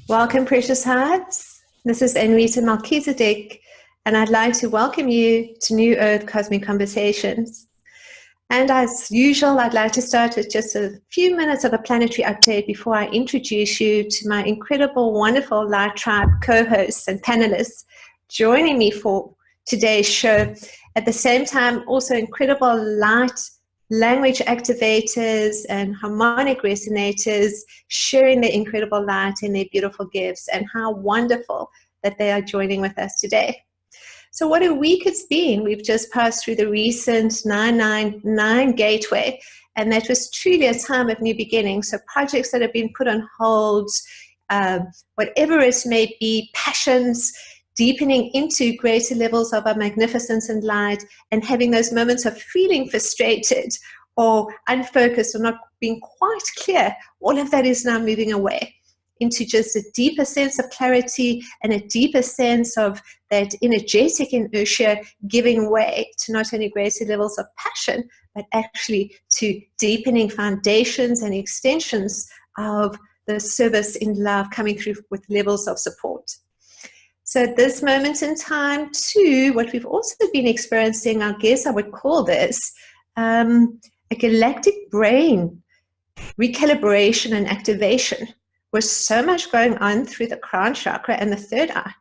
Welcome, precious hearts. This is Anrita Melchizedek, and I'd like to welcome you to New Earth Cosmic Conversations. And as usual, I'd like to start with just a few minutes of a planetary update before I introduce you to my incredible, wonderful Light Tribe co-hosts and panelists joining me for today's show. At the same time, also incredible light language activators and harmonic resonators sharing their incredible light and their beautiful gifts, and how wonderful that they are joining with us today. So what a week it's been. We've just passed through the recent 999 gateway, and that was truly a time of new beginnings. So projects that have been put on hold, whatever it may be, passions, deepening into greater levels of our magnificence and light, and having those moments of feeling frustrated or unfocused or not being quite clear, all of that is now moving away into just a deeper sense of clarity and a deeper sense of that energetic inertia giving way to not only greater levels of passion, but actually to deepening foundations and extensions of the service in love coming through with levels of support. So at this moment in time, too, what we've also been experiencing, I guess I would call this a galactic brain recalibration and activation, with so much going on through the crown chakra and the third eye.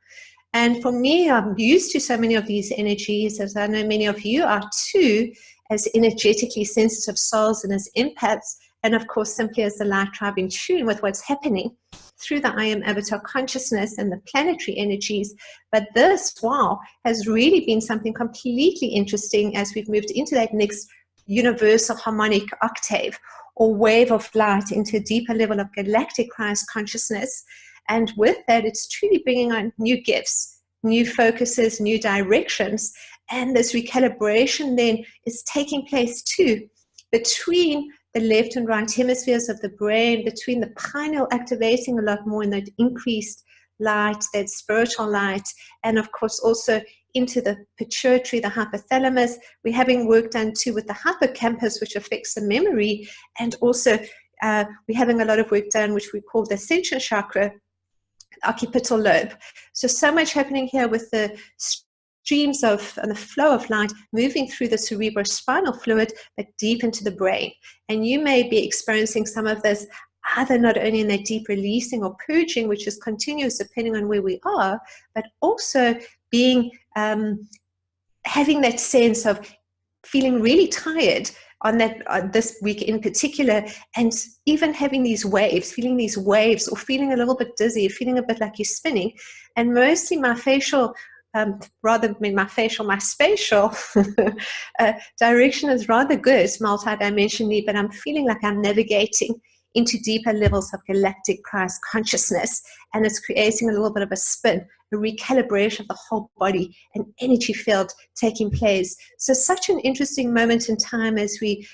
And for me, I'm used to so many of these energies, as I know many of you are too, as energetically sensitive souls and as empaths, and of course, simply as the Light Tribe in tune with what's happening through the I Am Avatar consciousness and the planetary energies. But this, wow, has really been something completely interesting as we've moved into that next universal harmonic octave or wave of light into a deeper level of galactic Christ consciousness. And with that, it's truly bringing on new gifts, new focuses, new directions. And this recalibration then is taking place too between the left and right hemispheres of the brain, between the pineal activating a lot more in that increased light, that spiritual light, and of course also into the pituitary, the hypothalamus. We're having work done too with the hippocampus, which affects the memory, and also we're having a lot of work done, which we call the ascension chakra, occipital lobe. So much happening here with the streams of and the flow of light moving through the cerebrospinal fluid, but deep into the brain. And you may be experiencing some of this either not only in that deep releasing or purging, which is continuous depending on where we are, but also being having that sense of feeling really tired on that this week in particular, and even having these waves, feeling these waves, or feeling a little bit dizzy, feeling a bit like you're spinning. And mostly my facial my spatial direction is rather good multidimensionally, but I'm feeling like I'm navigating into deeper levels of galactic Christ consciousness, and it's creating a little bit of a spin, a recalibration of the whole body, an energy field taking place. So such an interesting moment in time as we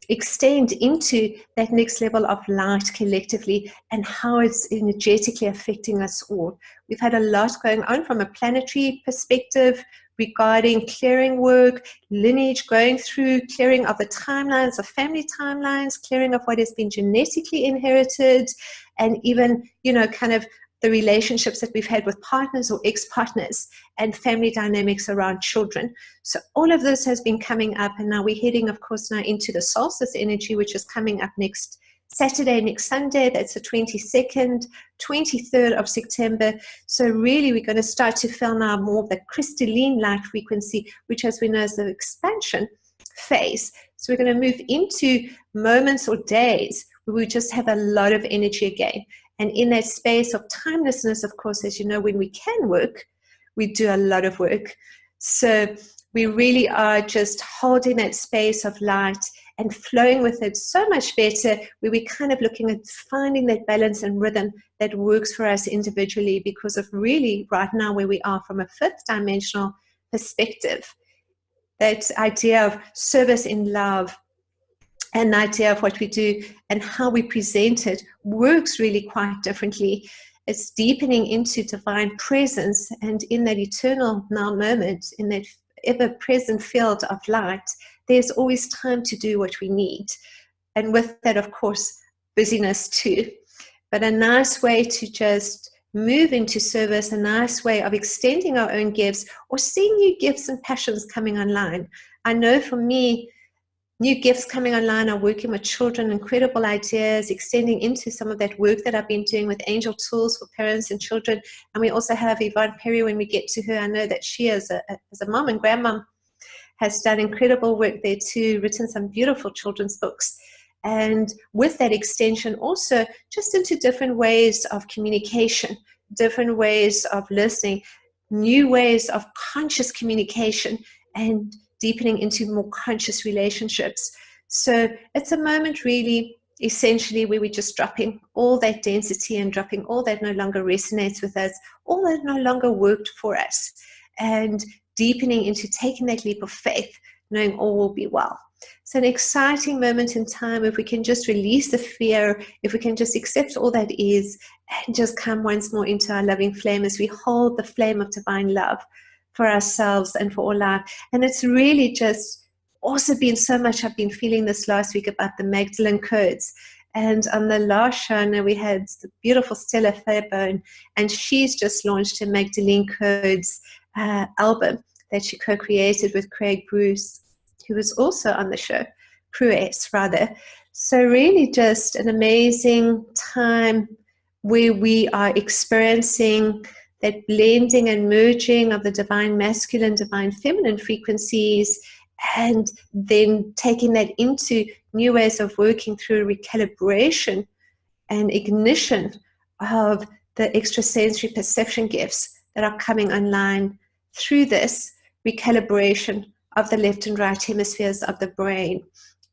extend into that next level of light collectively and how it's energetically affecting us all. We've had a lot going on from a planetary perspective regarding clearing work, lineage, going through clearing of the timelines, of family timelines, clearing of what has been genetically inherited, and even, kind of the relationships that we've had with partners or ex-partners and family dynamics around children. So all of this has been coming up, and now we're heading, of course, now into the solstice energy, which is coming up next Saturday, next Sunday. That's the 22nd, 23rd of September. So really we're going to start to feel now more of the crystalline light frequency, which as we know is the expansion phase. So we're going to move into moments or days where we just have a lot of energy again. And in that space of timelessness, of course, as you know, when we can work, we do a lot of work. So we really are just holding that space of light and flowing with it so much better, where we're kind of looking at finding that balance and rhythm that works for us individually, because of really right now where we are from a fifth dimensional perspective. That idea of service in love, and the idea of what we do and how we present it works really quite differently. It's deepening into divine presence, and in that eternal now moment, in that ever-present field of light, there's always time to do what we need. And with that, of course, busyness too. but a nice way to just move into service, a nice way of extending our own gifts or seeing new gifts and passions coming online. I know for me, new gifts coming online are working with children, incredible ideas, extending into some of that work that I've been doing with angel tools for parents and children. And we also have Yvonne Perry when we get to her. I know that she, as a mom and grandmom, has done incredible work there too, written some beautiful children's books. And with that extension also just into different ways of communication, different ways of listening, new ways of conscious communication, and deepening into more conscious relationships. So it's a moment really essentially where we're just dropping all that density and dropping all that no longer resonates with us, all that no longer worked for us, and deepening into taking that leap of faith, knowing all will be well. So an exciting moment in time, if we can just release the fear, if we can just accept all that is, and just come once more into our loving flame as we hold the flame of divine love for ourselves and for all life. And it's really just also been so much, I've been feeling this last week about the Magdalene codes. And on the last show, I know we had the beautiful Stella Fairbairn, and she's just launched her Magdalene Codes album that she co-created with Craig Bruce, who was also on the show, Pruess rather. So really just an amazing time where we are experiencing that blending and merging of the divine masculine, divine feminine frequencies, and then taking that into new ways of working through recalibration and ignition of the extrasensory perception gifts that are coming online through this recalibration of the left and right hemispheres of the brain,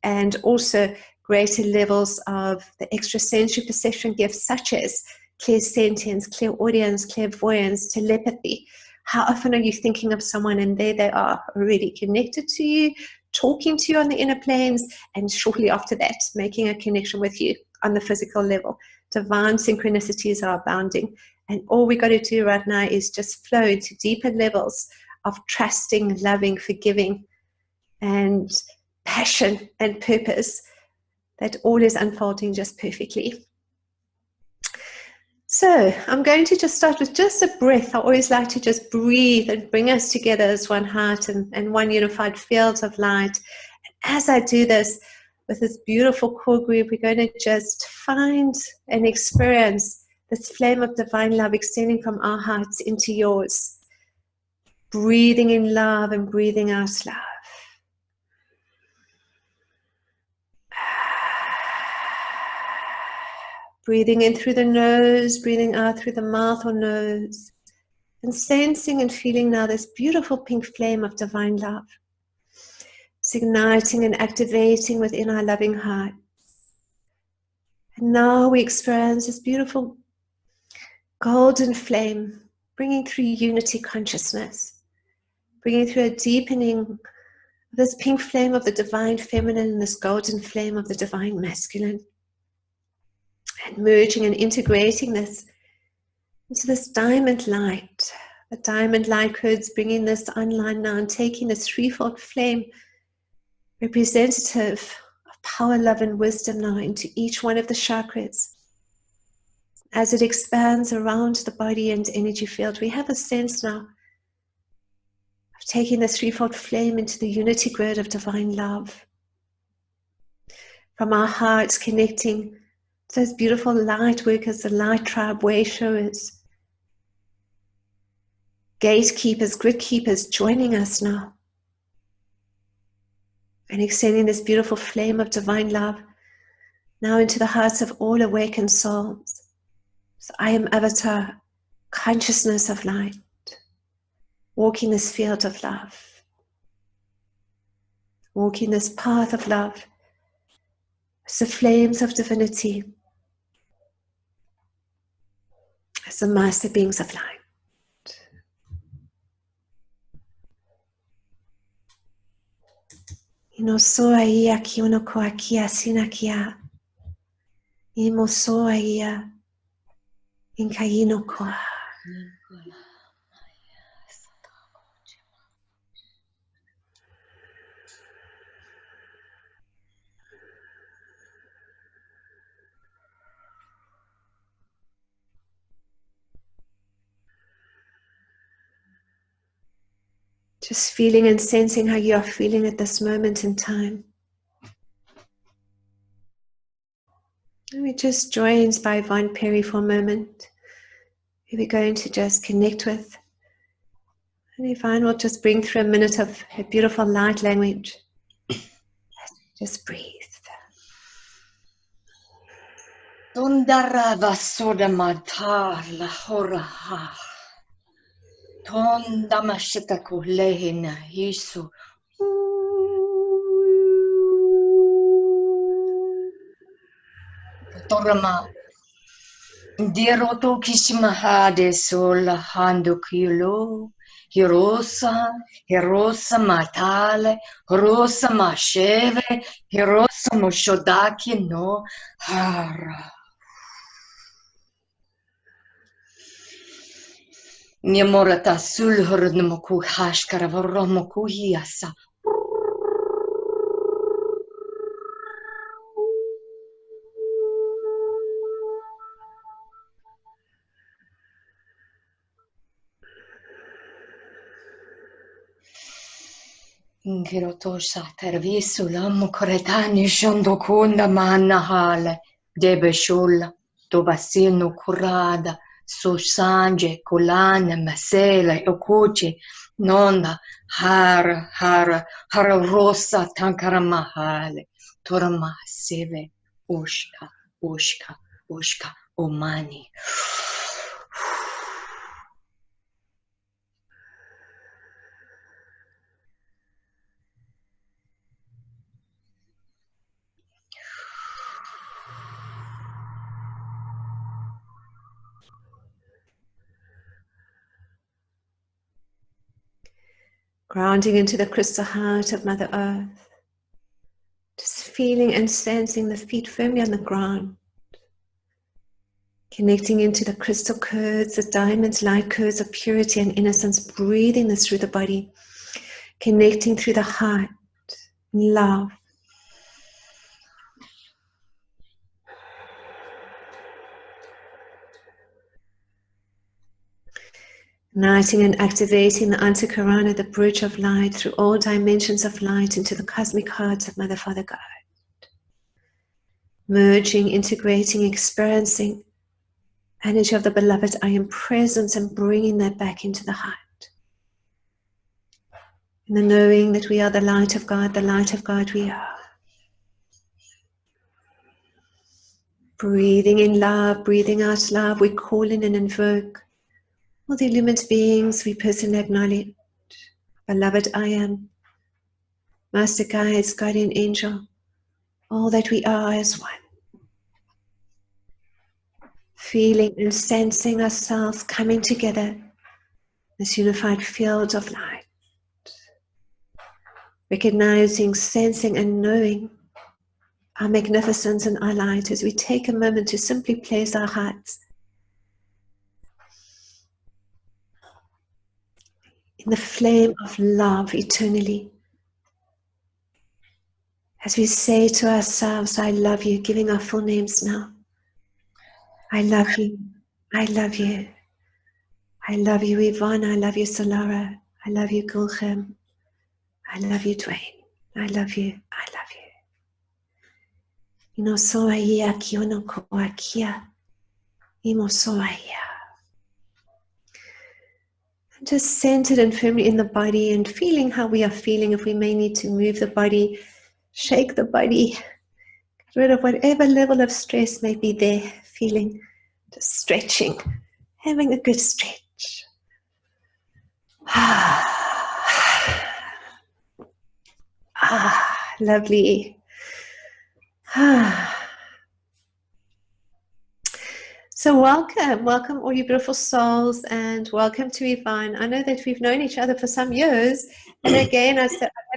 and also greater levels of the extrasensory perception gifts such as clairsentience, clairaudience, clairvoyance, telepathy. How often are you thinking of someone and there they are already connected to you, talking to you on the inner planes, and shortly after that making a connection with you on the physical level? Divine synchronicities are abounding, and all we got to do right now is just flow into deeper levels of trusting, loving, forgiving, and passion and purpose that all is unfolding just perfectly. So I'm going to just start with just a breath. I always like to just breathe and bring us together as one heart and one unified field of light. And as I do this with this beautiful core group, we're going to just find and experience this flame of divine love extending from our hearts into yours. Breathing in love and breathing out love. Breathing in through the nose, breathing out through the mouth or nose, and sensing and feeling now this beautiful pink flame of divine love. It's igniting and activating within our loving heart. And now we experience this beautiful golden flame, bringing through unity consciousness, bringing through a deepening of this pink flame of the divine feminine and this golden flame of the divine masculine. And merging and integrating this into this diamond light. The diamond light codes bringing this online now and taking this threefold flame representative of power, love, and wisdom now into each one of the chakras. As it expands around the body and energy field, we have a sense now of taking this threefold flame into the unity grid of divine love. From our hearts connecting to those beautiful light workers, the light tribe, way showers, gatekeepers, grid keepers joining us now. And extending this beautiful flame of divine love now into the hearts of all awakened souls. So I am Avatar, consciousness of light, walking this field of love, walking this path of love as the flames of divinity, as the master beings of light. Ino soa ia ki uno koa kia sina kia. Imo soa ia in kaino koa. Just feeling and sensing how you are feeling at this moment in time. And we're just joined by Yvonne Perry for a moment, who we're going to just connect with. And Yvonne will just bring through a minute of her beautiful light language. Just breathe. Tondara vasoda matar la horaha. Tonda mashita kulehina hisu. Torama. Diroto kishimahade sola hando kilo. Hirosa, Hirosa matale, Hirosa masheve, Hirosa moshodaki no hara. Niamorata sulhur nmoku hashkara voromoku hiasa. Ngirotosha tervisu lamu koretani shondokunda manahale. Debe shola, tobasino curada. Sosanje, Kulana, Masela, Okuchi, Nonda, Hara Rosa, Tankaramahale, Torama, Seve, Ushka, Omani. Grounding into the crystal heart of Mother Earth. Just feeling and sensing the feet firmly on the ground. Connecting into the crystal curves, the diamond light curves of purity and innocence, breathing this through the body. Connecting through the heart, love. Igniting and activating the Antakarana, the bridge of light, through all dimensions of light into the cosmic heart of Mother, Father, God. Merging, integrating, experiencing energy of the beloved I am presence and bringing that back into the heart. In the knowing that we are the light of God we are. Breathing in love, breathing out love, we call in and invoke all the illumined beings we personally acknowledge. Beloved I am, Master Guides, Guardian Angel, all that we are as one. Feeling and sensing ourselves coming together, this unified field of light. Recognizing, sensing and knowing our magnificence and our light as we take a moment to simply place our hearts in the flame of love eternally. As we say to ourselves, I love you, giving our full names now. I love you, I love you. I love you, Yvonne, I love you, Solara. I love you, Guilherme. I love you, Dwaine. I love you, I love you. Ino soa ia ki ono koa kia. Imo soa ia. Just centered and firmly in the body and feeling how we are feeling. If we may need to move the body, shake the body, get rid of whatever level of stress may be there, feeling, just stretching, having a good stretch. Lovely. So welcome all you beautiful souls, and welcome to Yvonne. I know that we've known each other for some years, and again, I have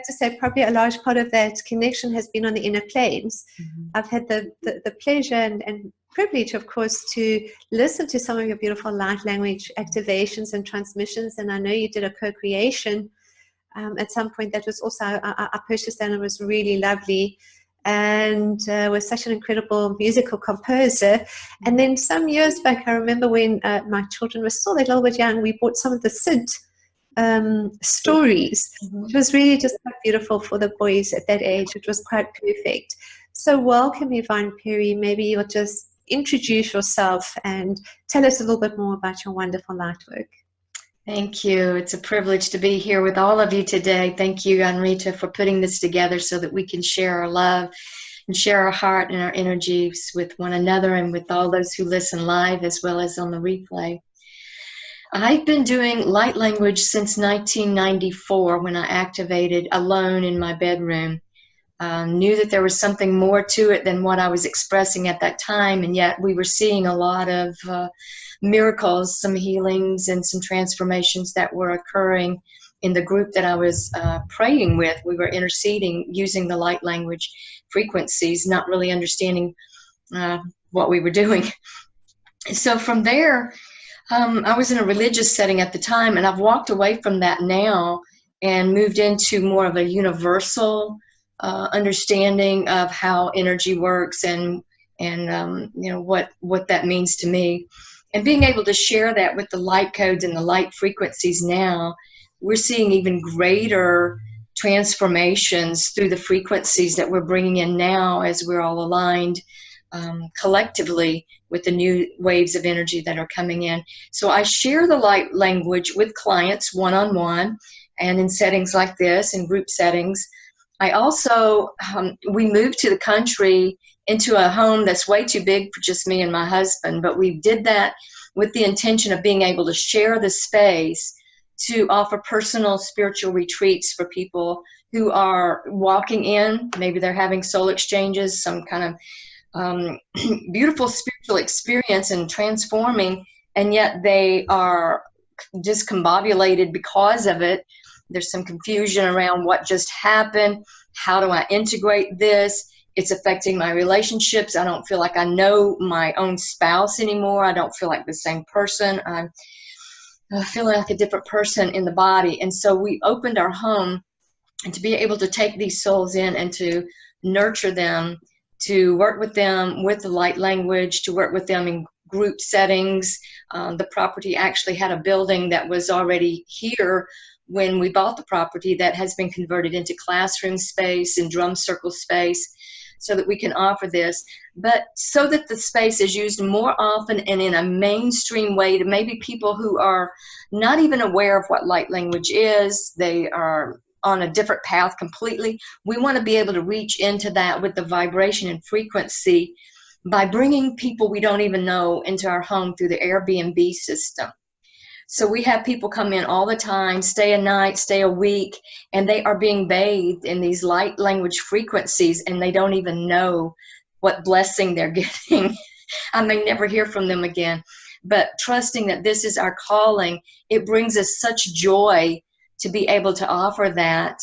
to say probably a large part of that connection has been on the inner planes. I've had the pleasure and privilege, of course, to listen to some of your beautiful light language activations and transmissions, and I know you did a co-creation at some point that was also, I purchased that and it was really lovely. And was such an incredible musical composer. And then some years back, I remember when my children were still a little bit young, we bought some of the synth stories. Mm-hmm. It was really just quite beautiful for the boys at that age. It was quite perfect. So welcome, Yvonne Perry. Maybe you'll just introduce yourself and tell us a little bit more about your wonderful light work. Thank you. It's a privilege to be here with all of you today. Thank you, Anrita, for putting this together so that we can share our love and share our heart and our energies with one another and with all those who listen live as well as on the replay. I've been doing light language since 1994 when I activated alone in my bedroom. Knew that there was something more to it than what I was expressing at that time, and yet we were seeing a lot of miracles, some healings, and some transformations that were occurring in the group that I was praying with. We were interceding using the light language frequencies, not really understanding what we were doing. So from there, I was in a religious setting at the time, and I've walked away from that now and moved into more of a universal understanding of how energy works and you know what that means to me, and being able to share that with the light codes and the light frequencies. Now we're seeing even greater transformations through the frequencies that we're bringing in now as we're all aligned collectively with the new waves of energy that are coming in. So I share the light language with clients one-on-one and in settings like this, in group settings. I also, we moved to the country into a home that's way too big for just me and my husband, but we did that with the intention of being able to share the space to offer personal spiritual retreats for people who are walking in. Maybe they're having soul exchanges, some kind of beautiful spiritual experience and transforming, and yet they are discombobulated because of it. There's some confusion around what just happened. How do I integrate this? It's affecting my relationships. I don't feel like I know my own spouse anymore. I don't feel like the same person. I'm feeling like a different person in the body. And so we opened our home, and to be able to take these souls in and to nurture them, to work with them with the light language, to work with them in group settings. The property actually had a building that was already here when we bought the property that has been converted into classroom space and drum circle space so that we can offer this, but so that the space is used more often and in a mainstream way to maybe people who are not even aware of what light language is. They are on a different path completely. We want to be able to reach into that with the vibration and frequency by bringing people we don't even know into our home through the Airbnb system. So we have people come in all the time, stay a night, stay a week, and they are being bathed in these light language frequencies, and they don't even know what blessing they're getting. I may never hear from them again, but trusting that this is our calling, it brings us such joy to be able to offer that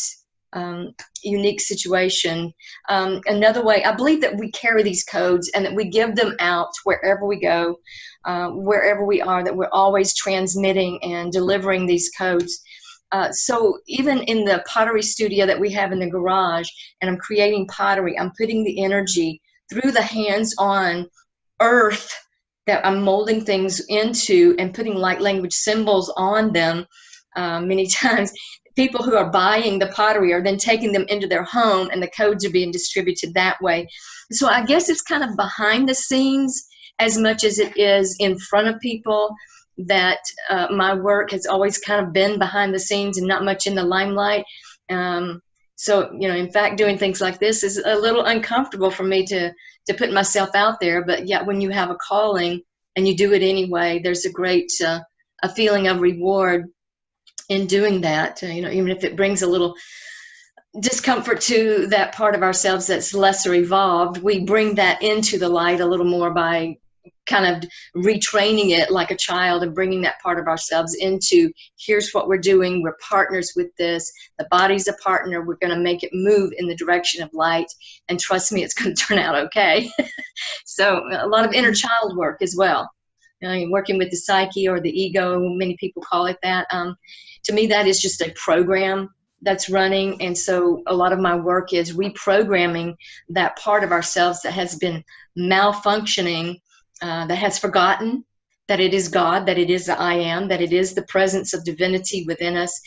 unique situation. Another way, I believe that we carry these codes and that we give them out wherever we go, wherever we are, that we're always transmitting and delivering these codes. So even in the pottery studio that we have in the garage, and I'm creating pottery, I'm putting the energy through the hands-on earth that I'm molding things into and putting light language symbols on them. Many times people who are buying the pottery are then taking them into their home, and the codes are being distributed that way. So I guess it's kind of behind the scenes as much as it is in front of people, that my work has always kind of been behind the scenes and not much in the limelight. So, you know, in fact, doing things like this is a little uncomfortable for me to put myself out there. But yet when you have a calling and you do it anyway, there's a great a feeling of reward in doing that, you know, even if it brings a little discomfort to that part of ourselves that's lesser evolved. We bring that into the light a little more by kind of retraining it like a child and bringing that part of ourselves into, here's what we're doing, we're partners with this, the body's a partner, we're going to make it move in the direction of light, and trust me, it's going to turn out okay. So a lot of inner child work as well. You know, working with the psyche or the ego, many people call it that. To me, that is just a program that's running. And so a lot of my work is reprogramming that part of ourselves that has been malfunctioning, that has forgotten, that it is God, that it is the I am, that it is the presence of divinity within us.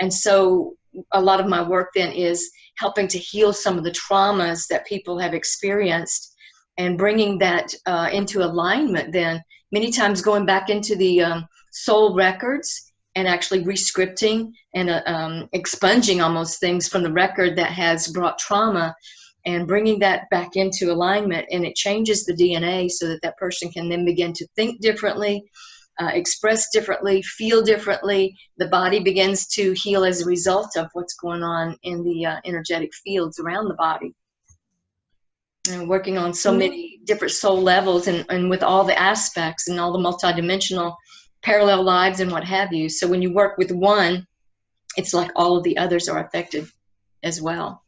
And so a lot of my work then is helping to heal some of the traumas that people have experienced and bringing that into alignment then, many times going back into the soul records and actually re-scripting and expunging almost things from the record that has brought trauma and bringing that back into alignment, and it changes the DNA so that that person can then begin to think differently, express differently, feel differently. The body begins to heal as a result of what's going on in the energetic fields around the body. And working on so many different soul levels and with all the aspects and all the multidimensional parallel lives and what have you. So when you work with one, it's like all of the others are affected as well.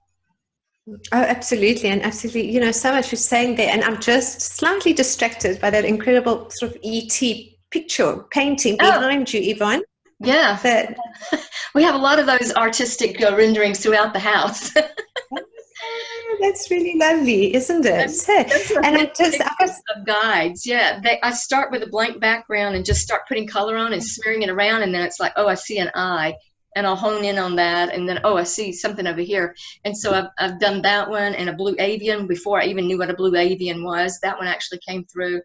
Oh, absolutely. And absolutely, you know, so much you're saying there. And I'm just slightly distracted by that incredible sort of ET picture painting behind you, Yvonne. Yeah. We have a lot of those artistic renderings throughout the house. That's really lovely, isn't it? And I was guides. Yeah. I start with a blank background and just start putting color on and smearing it around. And then it's like, oh, I see an eye. And I'll hone in on that, and then, oh, I see something over here. And so I've done that one, and a Blue Avian before I even knew what a Blue Avian was. That one actually came through.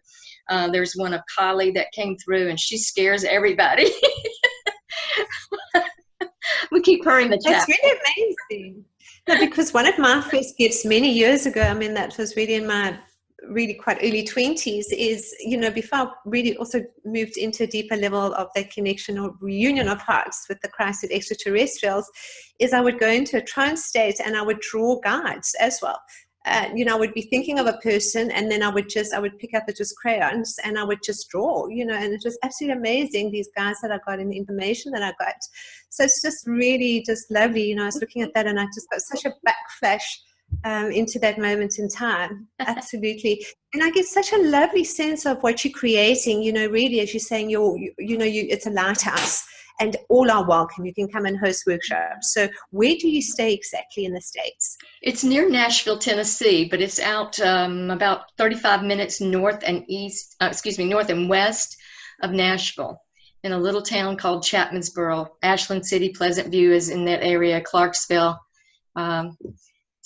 There's one of Kali that came through, and she scares everybody. We keep her in the chat. That's really amazing. No, because one of my first gifts many years ago, I mean, that was really in my really quite early 20s, is, you know, before I really also moved into a deeper level of that connection or reunion of hearts with the Christed extraterrestrials, is I would go into a trance state and I would draw guides as well. You know, I would be thinking of a person, and then I would pick up just crayons and I would just draw, you know, and it was absolutely amazing, these guys that I got and the information that I got. So it's just really just lovely. You know, I was looking at that and I just got such a backflash into that moment in time. Absolutely. And I get such a lovely sense of what you're creating, you know, really, as you're saying, it's a lighthouse and all are welcome. You can come and host workshops. So where do you stay exactly in the States? It's near Nashville, Tennessee, but it's out about 35 minutes north and west of Nashville, in a little town called Chapmansboro. Ashland City, Pleasant View is in that area, Clarksville.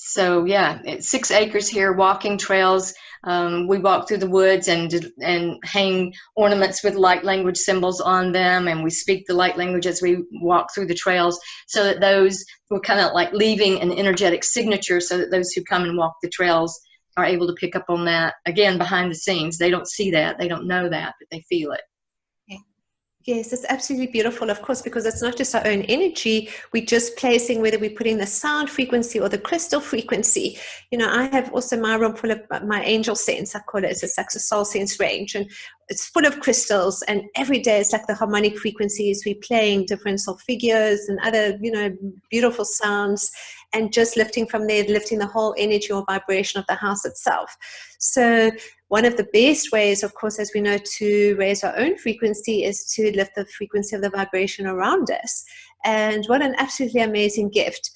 So yeah, it's 6 acres here, walking trails. We walk through the woods and hang ornaments with light language symbols on them, and we speak the light language as we walk through the trails, so that those, we're kind of like leaving an energetic signature, so that those who come and walk the trails are able to pick up on that. Again, behind the scenes, they don't see that, they don't know that, but they feel it. Yes, it's absolutely beautiful, of course, because it's not just our own energy. We're just placing whether we put in the sound frequency or the crystal frequency. You know, I have also my room full of my angel sense, I call it. It's like a soul sense range, and it's full of crystals. And every day it's like the harmonic frequencies. We're playing different soul figures and other, you know, beautiful sounds, and just lifting from there, lifting the whole energy or vibration of the house itself. So one of the best ways, of course, as we know, to raise our own frequency is to lift the frequency of the vibration around us. And what an absolutely amazing gift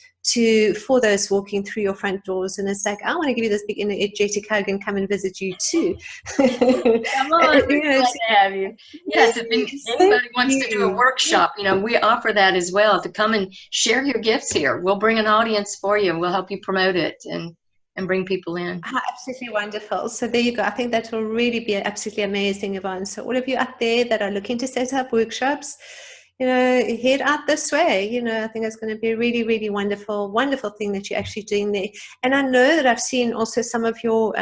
for those walking through your front doors. And it's like, I want to give you this big energetic hug and come and visit you too. Come on, we're glad to have you. Yes, if anybody wants to do a workshop, you know, we offer that as well, to come and share your gifts here. We'll bring an audience for you. We'll help you promote it and bring people in. Absolutely wonderful. So there you go. I think that will really be absolutely amazing, Yvonne. So all of you out there that are looking to set up workshops, you know, head out this way. You know, I think it's going to be a really, really wonderful, wonderful thing that you're actually doing there. And I know that I've seen also some of your,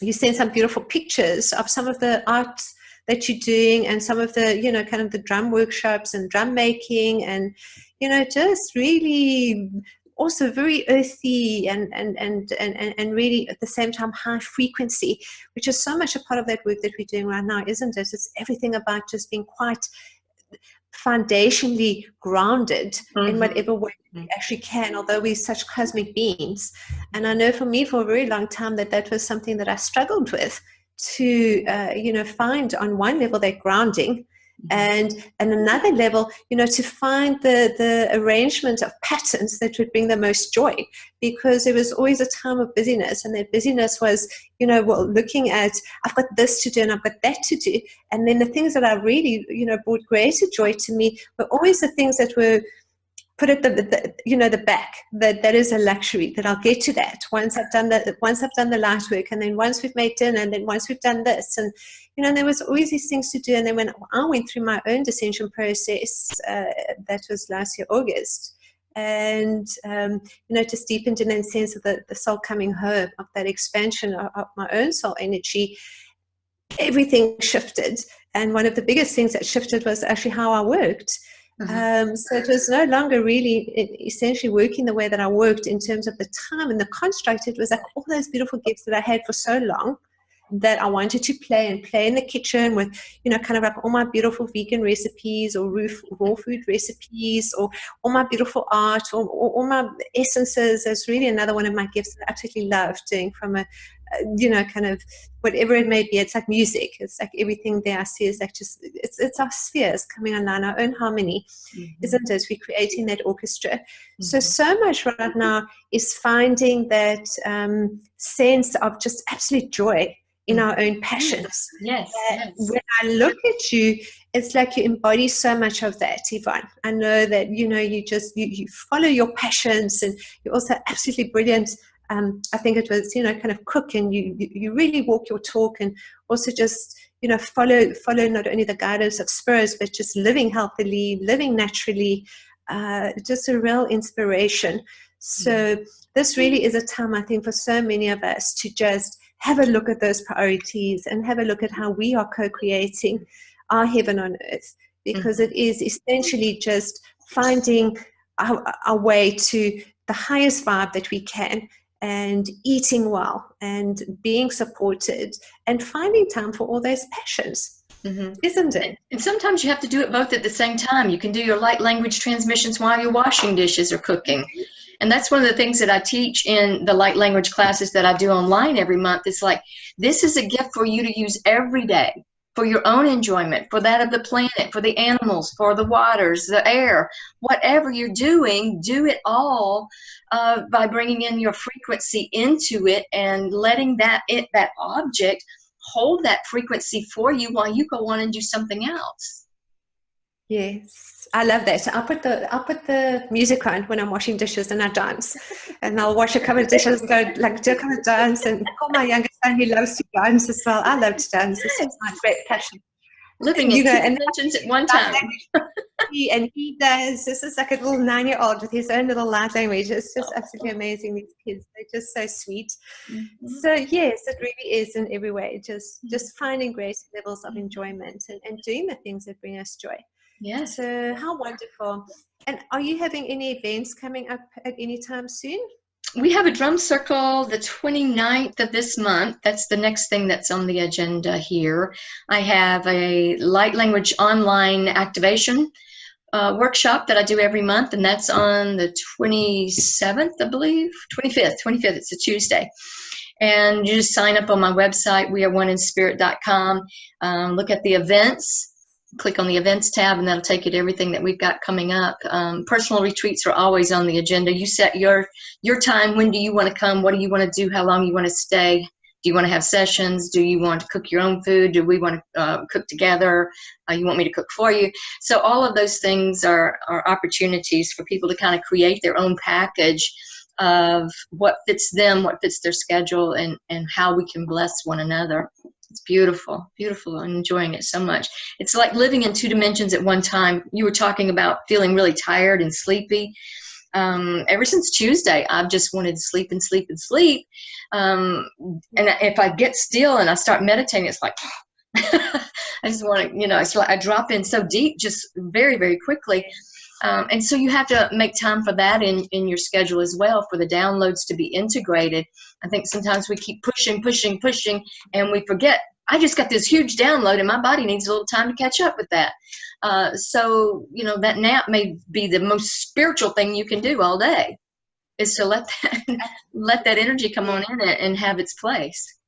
you sent some beautiful pictures of some of the art that you're doing, and some of the, you know, kind of the drum workshops and drum making, and, you know, just really also very earthy and really at the same time high frequency, which is so much a part of that work that we're doing right now, isn't it? It's everything about just being quite foundationally grounded in whatever way we actually can, although we're such cosmic beings. And I know for me, for a very long time, that was something that I struggled with to, you know, find on one level that grounding. And another level, to find the arrangement of patterns that would bring the most joy, because there was always a time of busyness, and that busyness was, looking at, I've got this to do and I've got that to do. And then the things that I really, brought greater joy to me were always the things that were put at the back. That is a luxury, that I'll get to that once I've done the light work, and then once we've made dinner, and then once we've done this, and there was always these things to do. And then when I went through my own ascension process, that was last year August, and just deepened in that sense of the soul coming home, of that expansion of my own soul energy, everything shifted. And one of the biggest things that shifted was actually how I worked. So it was no longer really essentially working the way that I worked in terms of the time and the construct. It was like all those beautiful gifts that I had for so long, that I wanted to play in the kitchen with, kind of like all my beautiful vegan recipes, or raw food recipes, or all my beautiful art, or all my essences. That's really another one of my gifts that I absolutely love doing, from a kind of whatever it may be. It's like music. It's like everything there I see is like just, it's our spheres coming online, our own harmony, isn't it? We're creating that orchestra. So much right now is finding that sense of just absolute joy in our own passions. Yes. When I look at you, it's like you embody so much of that, Yvonne. I know that, you follow your passions, and you're also absolutely brilliant. I think it was, kind of cook, and you really walk your talk, and also just, follow not only the guidance of spirits, but just living healthily, living naturally, just a real inspiration. So this really is a time, I think, for so many of us to just have a look at those priorities, and have a look at how we are co-creating our heaven on earth, because it is essentially just finding our way to the highest vibe that we can, and eating well, and being supported, and finding time for all those passions, isn't it? And sometimes you have to do it both at the same time. You can do your light language transmissions while you're washing dishes or cooking. And that's one of the things that I teach in the light language classes that I do online every month. It's like, this is a gift for you to use every day, for your own enjoyment, for that of the planet, for the animals, for the waters, the air. Whatever you're doing, do it all by bringing in your frequency into it, and letting that object hold that frequency for you while you go on and do something else. Yes, I love that. So I'll put the music on when I'm washing dishes, and I dance, and I'll wash a couple of dishes and go do a couple of dance, and call my youngest son, who loves to dance as well. I love to dance. This is my great passion. Living in two dimensions at one time. He does. This is like a little 9-year-old with his own little light language. It's just absolutely amazing. These kids, they're just so sweet. So yes, it really is in every way. Just finding great levels of enjoyment, and doing the things that bring us joy. Yeah. So how wonderful. And are you having any events coming up at any time soon? We have a drum circle the 29th of this month. That's the next thing that's on the agenda here. I have a light language online activation workshop that I do every month, and that's on the 27th, I believe, 25th, it's a Tuesday. And you just sign up on my website, weareoneinspirit.com, look at the events, click on the events tab, and that'll take you to everything that we've got coming up. Personal retreats are always on the agenda. You set your time. When do you want to come? What do you want to do? How long you want to stay? Do you want to have sessions? Do you want to cook your own food? Do we want to cook together? You want me to cook for you? So all of those things are opportunities for people to kind of create their own package of what fits them, what fits their schedule, and how we can bless one another. It's beautiful, beautiful. I'm enjoying it so much. It's like living in two dimensions at one time. You were talking about feeling really tired and sleepy. Ever since Tuesday, I've just wanted to sleep and sleep and sleep. And if I get still and I start meditating, it's like, I just want to, it's like I drop in so deep just very, very quickly. And so you have to make time for that in your schedule as well, for the downloads to be integrated. I think sometimes we keep pushing, and we forget, I just got this huge download and my body needs a little time to catch up with that. So, that nap may be the most spiritual thing you can do all day, is to let that energy come on in and have its place.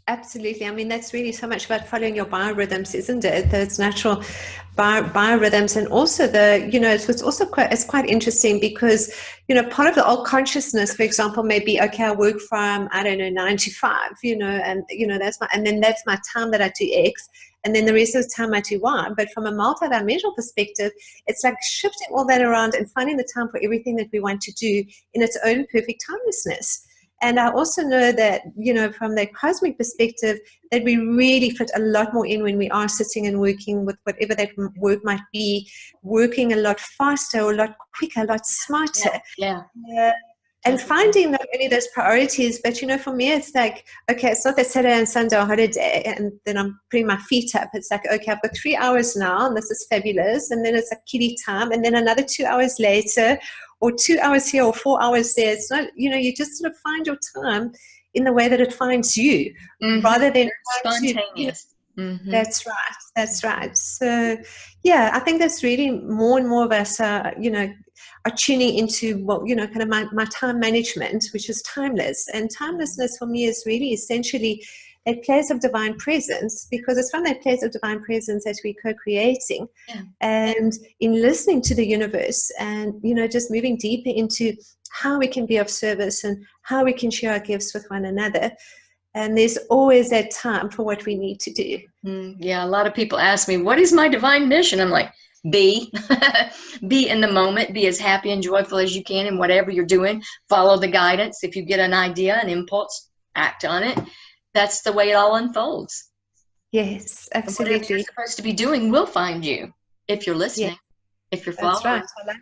Absolutely. I mean, that's really so much about following your biorhythms, isn't it? Those natural biorhythms, and also it's also quite interesting because, part of the old consciousness, for example, may be, okay, I work from, I don't know, 9 to 5, and, and then that's my time that I do X. And then the rest of the time I do Y. But from a multidimensional perspective, it's like shifting all that around and finding the time for everything that we want to do in its own perfect timelessness. And I also know that, from the cosmic perspective, that we really fit a lot more in when we are sitting and working with whatever that work might be, working a lot faster, a lot quicker, a lot smarter. Yeah. And finding not only those priorities, but, for me, it's like, okay, it's not that Saturday and Sunday are holiday, and then I'm putting my feet up. It's like, okay, I've got 3 hours now, and this is fabulous. And then it's like kiddie time, and then another 2 hours later, or 2 hours here, or 4 hours there. It's not, you just sort of find your time in the way that it finds you, rather than spontaneous. That's right. So, yeah, I think that's really more and more of us, are tuning into kind of my time management, which is timeless. And timelessness for me is really essentially a place of divine presence, because it's from that place of divine presence that we're co-creating. And in listening to the universe and, just moving deeper into how we can be of service and how we can share our gifts with one another. And there's always that time for what we need to do. Yeah, a lot of people ask me, what is my divine mission? I'm like, be in the moment, be as happy and joyful as you can in whatever you're doing. Follow the guidance. If you get an idea, an impulse, act on it. That's the way it all unfolds. Yes, absolutely. Whatever you're supposed to be doing will find you if you're listening. If you're following. That's right. I like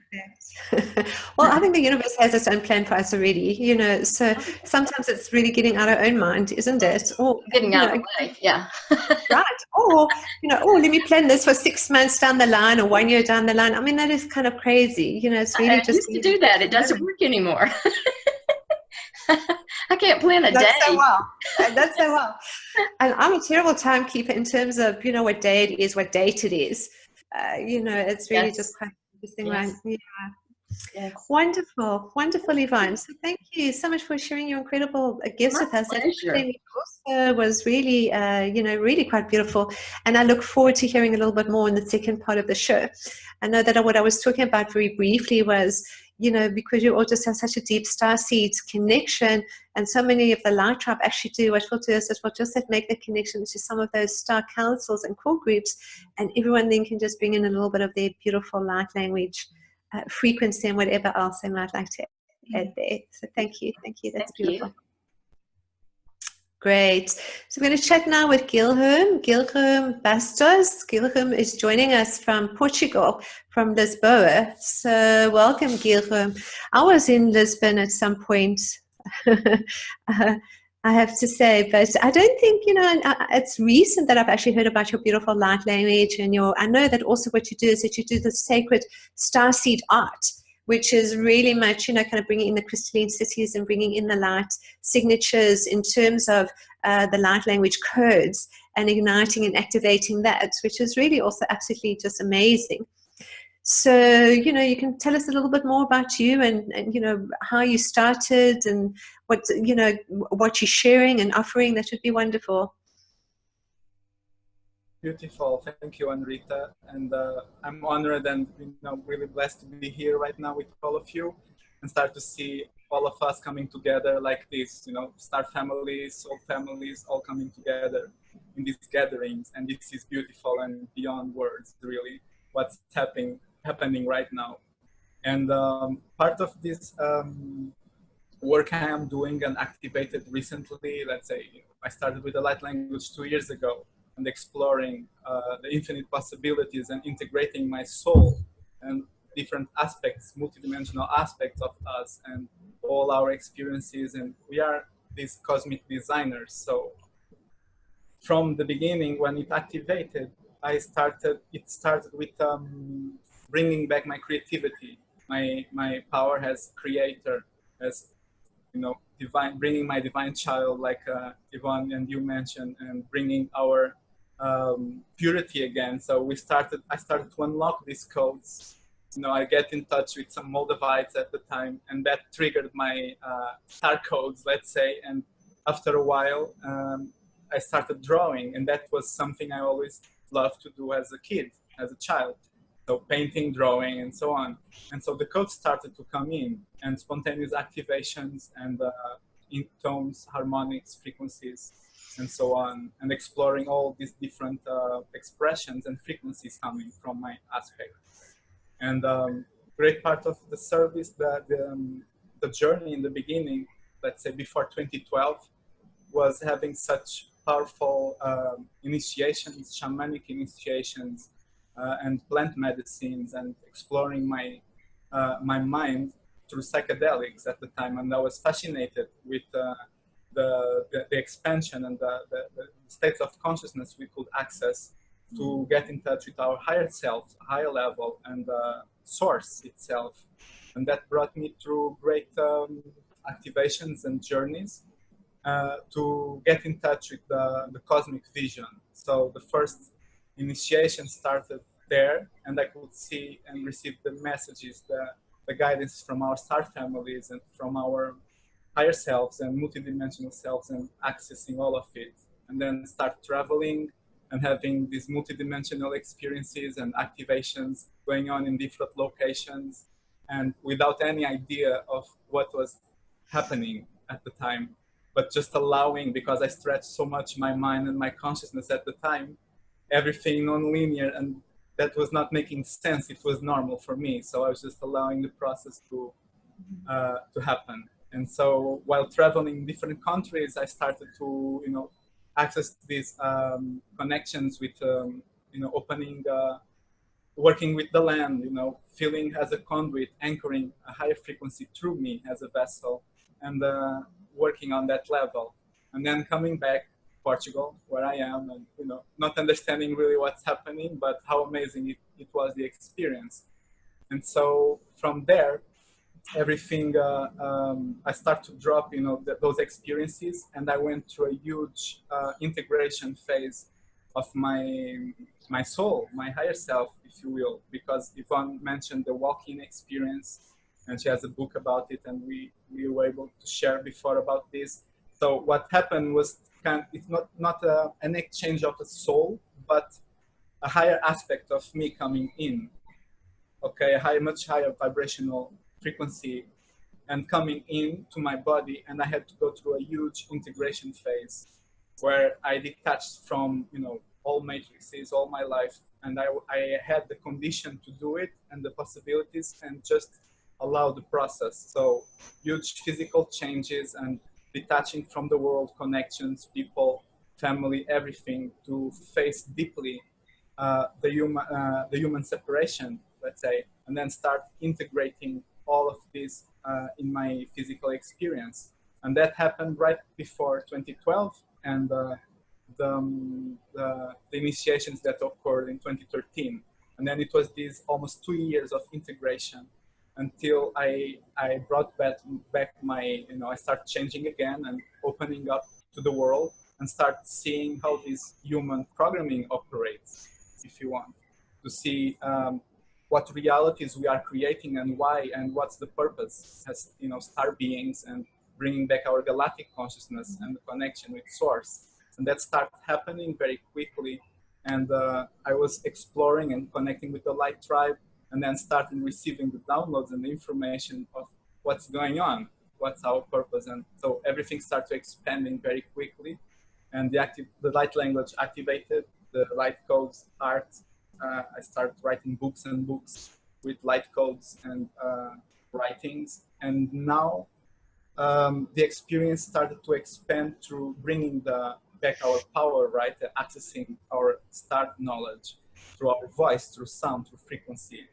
that. Well, I think the universe has its own plan for us already, so sometimes it's really getting out of our own mind, isn't it? Or getting out of the way, yeah. Right. Or, let me plan this for 6 months down the line or 1 year down the line. I mean, that is kind of crazy. It's really I used to do that. It doesn't work anymore. I can't plan a day. That's so well. And I'm a terrible timekeeper in terms of, what day it is, what date it is. It's really just quite interesting, right? Yeah. Yes. Wonderful, Yvonne. So thank you so much for sharing your incredible gifts with us. It also was really, really quite beautiful. And I look forward to hearing a little bit more in the second part of the show. I know that what I was talking about very briefly was, because you all just have such a deep starseed connection, and so many of the light tribe actually do, what we'll do is we'll just make the connection to some of those star councils and core groups, and everyone then can just bring in a little bit of their beautiful light language frequency and whatever else they might like to add there. So thank you. That's beautiful. Great. So we're going to chat now with Guilherme Bastos. Guilherme is joining us from Portugal, from Lisboa. So welcome, Guilherme. I was in Lisbon at some point, I have to say, but I don't think, it's recent that I've actually heard about your beautiful light language, and I know that also what you do is that you do the sacred starseed art, which is really much, kind of bringing in the crystalline cities and bringing in the light signatures in terms of the light language codes and igniting and activating that, which is really also absolutely just amazing. So, you can tell us a little bit more about you and how you started and what you're sharing and offering. That would be wonderful. Beautiful. Thank you, Anrita. And I'm honored and really blessed to be here right now with all of you and start to see all of us coming together like this, star families, soul families, all coming together in these gatherings. And this is beautiful and beyond words, really, what's happening right now. And part of this work I am doing and activated recently, let's say, I started with the light language 2 years ago, and exploring the infinite possibilities and integrating my soul and different aspects, multidimensional aspects of us and all our experiences. And we are these cosmic designers. So from the beginning, when it activated, it started with bringing back my creativity, my power as creator, as divine, bringing my divine child, like Yvonne and you mentioned, and bringing our purity again. So I started to unlock these codes. I get in touch with some Moldavites at the time, and that triggered my star codes, let's say. And after a while, I started drawing, and that was something I always loved to do as a kid, as a child. So painting, drawing, and so on. And so the codes started to come in, and spontaneous activations, and in tones, harmonics, frequencies, and so on, and exploring all these different expressions and frequencies coming from my aspect. And great part of the service, the journey in the beginning, let's say before 2012, was having such powerful initiations, shamanic initiations, and plant medicines, and exploring my mind through psychedelics at the time. And I was fascinated with the expansion and the states of consciousness we could access to get in touch with our higher self, higher level, and source itself. And that brought me through great activations and journeys to get in touch with the cosmic vision. So the first initiation started there, and I could see and receive the messages, the guidance from our star families and from our higher selves and multidimensional selves, and accessing all of it. And then start traveling and having these multidimensional experiences and activations going on in different locations, and without any idea of what was happening at the time, but just allowing, because I stretched so much my mind and my consciousness at the time, everything non-linear, and that was not making sense. It was normal for me, so I was just allowing the process to happen. And so while traveling in different countries, I started to, access these connections with, opening, working with the land, feeling as a conduit, anchoring a higher frequency through me as a vessel, and working on that level. And then coming back, Portugal, where I am, and not understanding really what's happening, but how amazing it was, the experience. And so from there, everything, I start to drop, those experiences, and I went through a huge integration phase of my soul, my higher self, if you will, because Yvonne mentioned the walk-in experience, and she has a book about it, and we were able to share before about this. So what happened was, it's not an exchange of a soul, but a higher aspect of me coming in, okay, much higher vibrational frequency, and coming into my body, and I had to go through a huge integration phase where I detached from, all matrices all my life, and I had the condition to do it and the possibilities, and just allow the process. So huge physical changes, and detaching from the world, connections, people, family, everything, to face deeply the human separation, let's say, and then start integrating all of this in my physical experience. And that happened right before 2012, and the initiations that occurred in 2013. And then it was these almost 2 years of integration until I brought back my, I start changing again and opening up to the world, and start seeing how this human programming operates, if you want, to see what realities we are creating and why, and what's the purpose as, star beings, and bringing back our galactic consciousness and the connection with source. And that started happening very quickly. And I was exploring and connecting with the light tribe, and then starting receiving the downloads and the information of what's going on, what's our purpose. And so everything started expanding very quickly, and the light language activated, the light codes, art. I started writing books and books with light codes and writings. And now the experience started to expand through bringing back our power, right? Accessing our star knowledge through our voice, through sound, through frequency.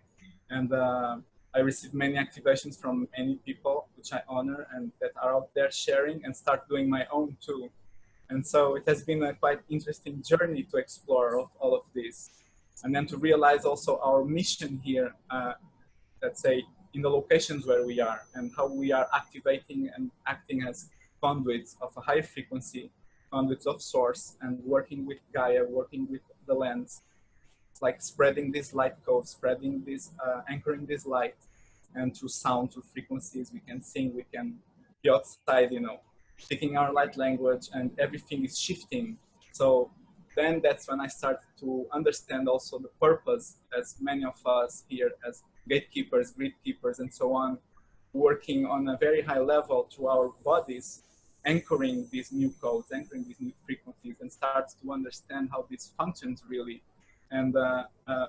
And I received many activations from many people, which I honor, and that are out there sharing, and start doing my own too. And so it has been a quite interesting journey to explore all of this. And then to realize also our mission here, let's say, in the locations where we are, and how we are activating and acting as conduits of a high frequency, conduits of source, and working with Gaia, working with the lands, like spreading this light code, spreading this, anchoring this light, and through sound, through frequencies, we can sing, we can be outside, speaking our light language, and everything is shifting So then that's when I started to understand also the purpose, as many of us here as gatekeepers, grid keepers, and so on, working on a very high level through our bodies, anchoring these new codes, anchoring these new frequencies, and start to understand how this functions really, and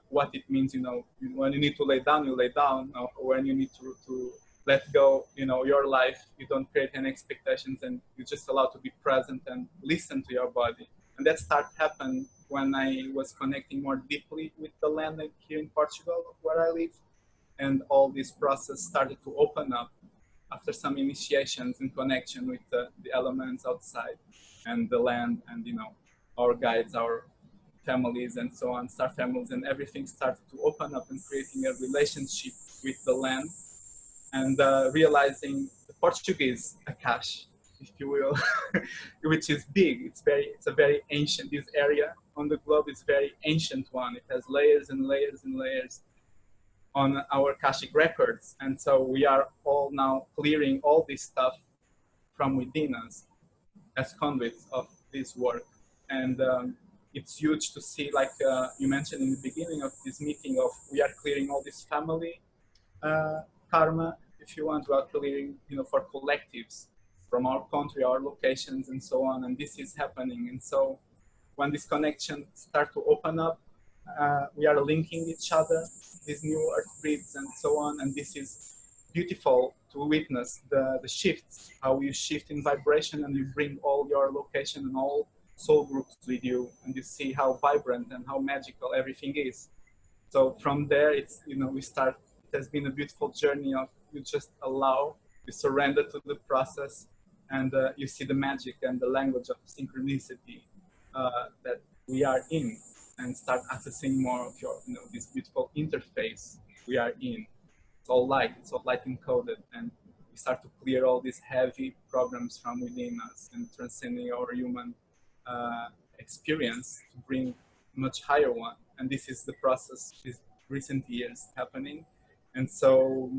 what it means, you know, when you need to lay down, you lay down, or when you need to let go, you know, your life, you don't create any expectations, and you just allow to be present and listen to your body. And that started happen when I was connecting more deeply with the land here in Portugal, where I live. And all this process started to open up after some initiations in connection with the elements outside and the land, and, you know, our guides, our families, and so on, star families, and everything started to open up and creating a relationship with the land, and realizing the Portuguese Akash, if you will, which is big. It's a very ancient, this area on the globe is very ancient one. It has layers and layers and layers on our Akashic records. And so we are all now clearing all this stuff from within us as conduits of this work. And it's huge to see, like you mentioned in the beginning of this meeting, of we are clearing all this family karma, if you want, we are clearing, you know, for collectives from our country, our locations, and so on. And this is happening. And so when this connection start to open up, we are linking each other, these new earth grids and so on. And this is beautiful to witness the shifts, how you shift in vibration and you bring all your location and all soul groups with you, and you see how vibrant and how magical everything is. So from there, it's, you know, we start, it has been a beautiful journey of you just allow, you surrender to the process, and you see the magic and the language of synchronicity that we are in, and start accessing more of your, you know, this beautiful interface we are in. It's all light encoded, and we start to clear all these heavy programs from within us and transcending our human experience to bring much higher one. And this is the process these recent years happening. And so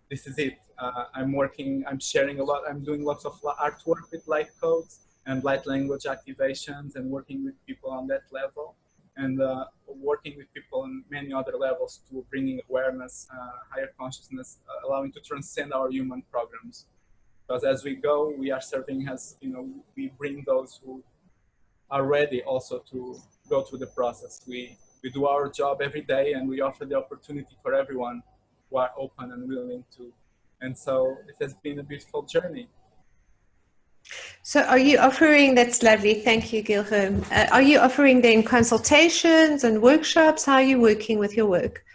this is it. I'm sharing a lot. I'm doing lots of artwork with light codes and light language activations, and working with people on that level, and working with people on many other levels to bringing awareness, higher consciousness, allowing to transcend our human programs. Because as we go, we are serving as, you know, we bring those who are ready also to go through the process. We do our job every day, and we offer the opportunity for everyone who are open and willing to. And so it has been a beautiful journey. So are you offering, that's lovely, thank you, Guilherme. Are you offering then consultations and workshops? How are you working with your work?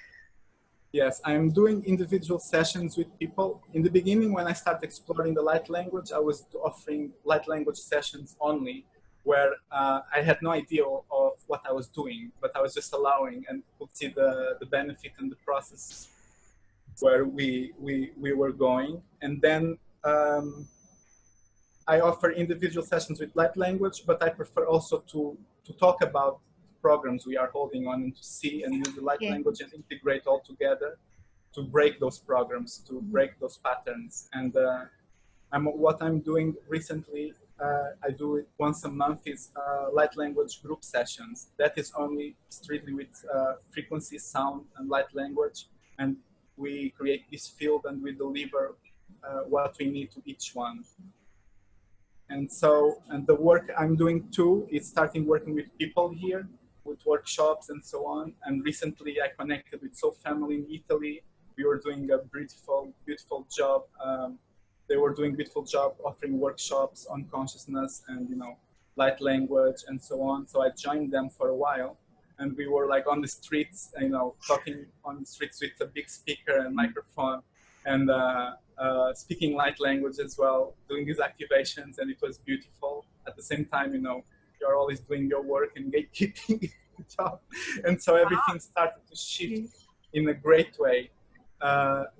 Yes, I'm doing individual sessions with people. In the beginning, when I started exploring the light language, I was offering light language sessions only, where I had no idea of what I was doing, but I was just allowing, and could see the benefit and the process where we were going. And then I offer individual sessions with light language, but I prefer also to talk about programs we are holding on, and to see and use the light language and integrate all together to break those programs, to break those patterns. And what I'm doing recently, I do it once a month, is light language group sessions. That is only strictly with frequency, sound, and light language. And we create this field, and we deliver what we need to each one. And so, and the work I'm doing too is starting working with people here, with workshops and so on. And recently I connected with Soul Family in Italy. We were doing a beautiful job. They were doing a beautiful job offering workshops on consciousness and, you know, light language and so on. So I joined them for a while, and we were like on the streets, you know, talking on the streets with a big speaker and microphone, and speaking light language as well, doing these activations, and it was beautiful. At the same time, you know, you're always doing your work and gatekeeping job, and so everything started to shift in a great way.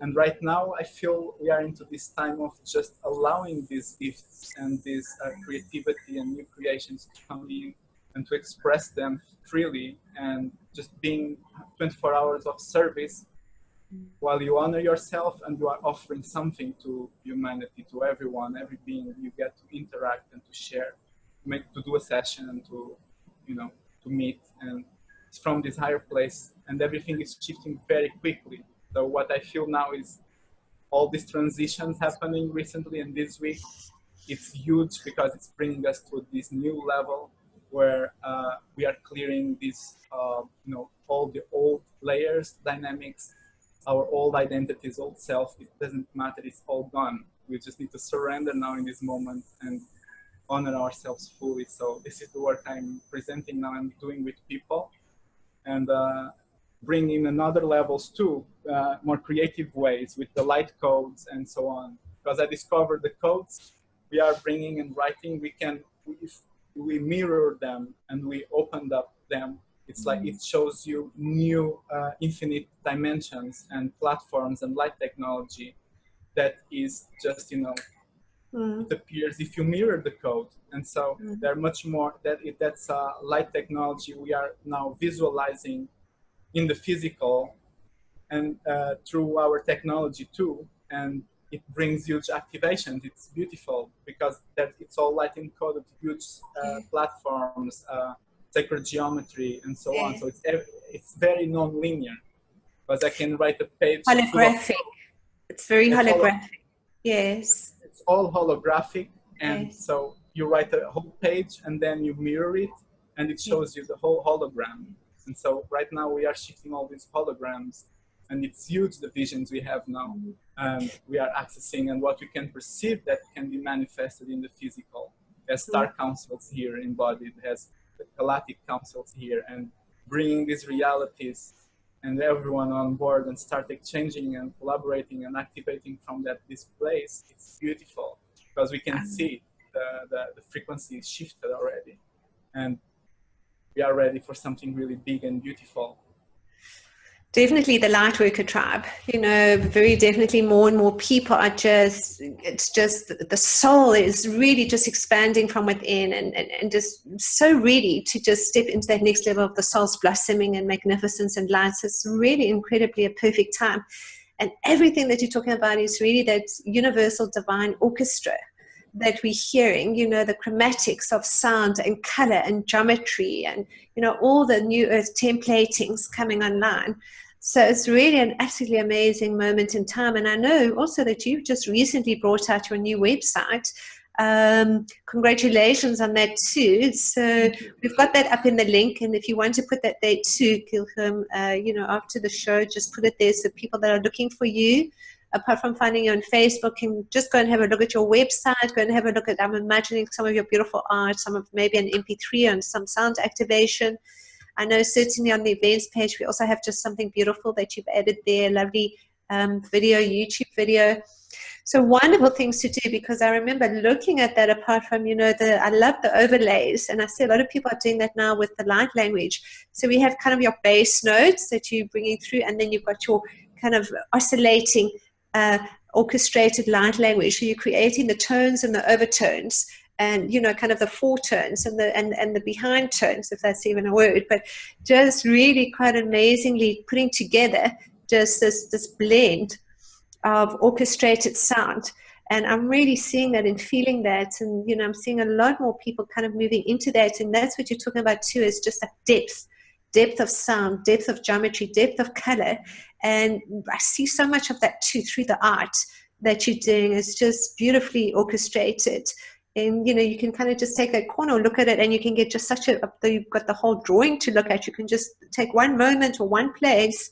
And right now, I feel we are into this time of just allowing these gifts and this creativity and new creations to come in and to express them freely, and just being 24 hours of service, while you honor yourself and you are offering something to humanity, to everyone, every being you get to interact and to share. do a session and to, you know, to meet, and it's from this higher place, and everything is shifting very quickly. So what I feel now is all these transitions happening recently and this week, it's huge because it's bringing us to this new level where we are clearing this, you know, all the old layers, dynamics, our old identities, old self. It doesn't matter, it's all gone. We just need to surrender now in this moment and honor ourselves fully. So this is the work I'm presenting now and doing with people, and bring in another levels too, more creative ways with the light codes and so on. Because I discovered the codes we are bringing and writing, we can, if we mirror them and we opened up them, it's like it shows you new infinite dimensions and platforms and light technology that is just, you know, it appears if you mirror the code. And so there are much more, that's light technology we are now visualizing in the physical and through our technology too. And it brings huge activations. It's beautiful because it's all light encoded, huge platforms, sacred geometry, and so on. So it's very non-linear, because I can write a page. Holographic. It's very holographic. Yes. It's all holographic, and so you write a whole page and then you mirror it, and it shows you the whole hologram. And so right now we are shifting all these holograms, and it's huge, the visions we have now. We are accessing, and what we can perceive that can be manifested in the physical, as star councils here embodied, as the galactic councils here, and bringing these realities and everyone on board and start exchanging and collaborating and activating from this place. It's beautiful because we can see the frequency is shifted already, and we are ready for something really big and beautiful. Definitely the Lightworker tribe, you know, very definitely more and more people are just, it's just the soul is really just expanding from within, and just so ready to just step into that next level of the soul's blossoming and magnificence and light. So it's really incredibly a perfect time. And everything that you're talking about is really that universal divine orchestra that we're hearing, you know, the chromatics of sound and color and geometry and, you know, all the new earth templatings coming online. So it's really an absolutely amazing moment in time. And I know also that you've just recently brought out your new website. Congratulations on that too. So we've got that up in the link. And if you want to put that there too, Guilherme, you know, after the show, just put it there so people that are looking for you, apart from finding you on Facebook, can just go and have a look at your website, go and have a look at, I'm imagining some of your beautiful art, some of maybe an MP3 and some sound activation. I know certainly on the events page, we also have just something beautiful that you've added there, lovely video, YouTube video. So wonderful things to do, because I remember looking at that, apart from, you know, I love the overlays, and I see a lot of people are doing that now with the light language. So we have kind of your bass notes that you're bringing through, and then you've got your kind of oscillating orchestrated light language. So you're creating the tones and the overtones, and, you know, kind of the foretones and the behind tones, if that's even a word, but just really quite amazingly putting together just this blend of orchestrated sound. And I'm really seeing that and feeling that, and, you know, I'm seeing a lot more people kind of moving into that, and that's what you're talking about too, is just that depth of sound, depth of geometry, depth of color. And I see so much of that too through the art that you're doing. It's just beautifully orchestrated. And, you know, you can kind of just take that corner, look at it, and you can get just such you've got the whole drawing to look at. You can just take one moment or one place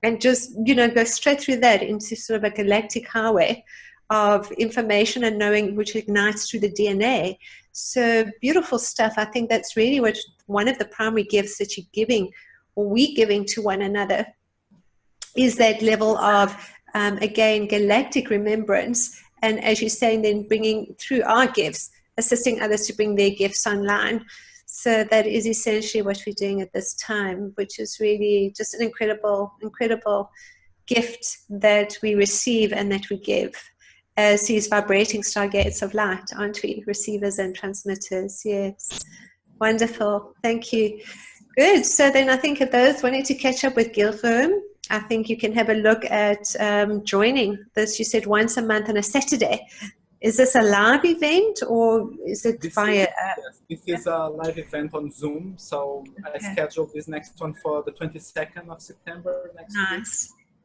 and just, you know, go straight through that into sort of a galactic highway of information and knowing, which ignites through the DNA. So beautiful stuff. I think that's really what one of the primary gifts that you're giving, or we giving to one another, is that level of, again, galactic remembrance. And as you're saying, then bringing through our gifts, assisting others to bring their gifts online. So that is essentially what we're doing at this time, which is really just an incredible, incredible gift that we receive and that we give as these vibrating stargates of light, aren't we? Receivers and transmitters. Yes. Wonderful. Thank you. Good. So then I think if those wanting to catch up with Guilherme, I think you can have a look at joining this. You said once a month on a Saturday. Is this a live event or is it via? This is a live event on Zoom. So I scheduled this next one for the 22nd of September next week.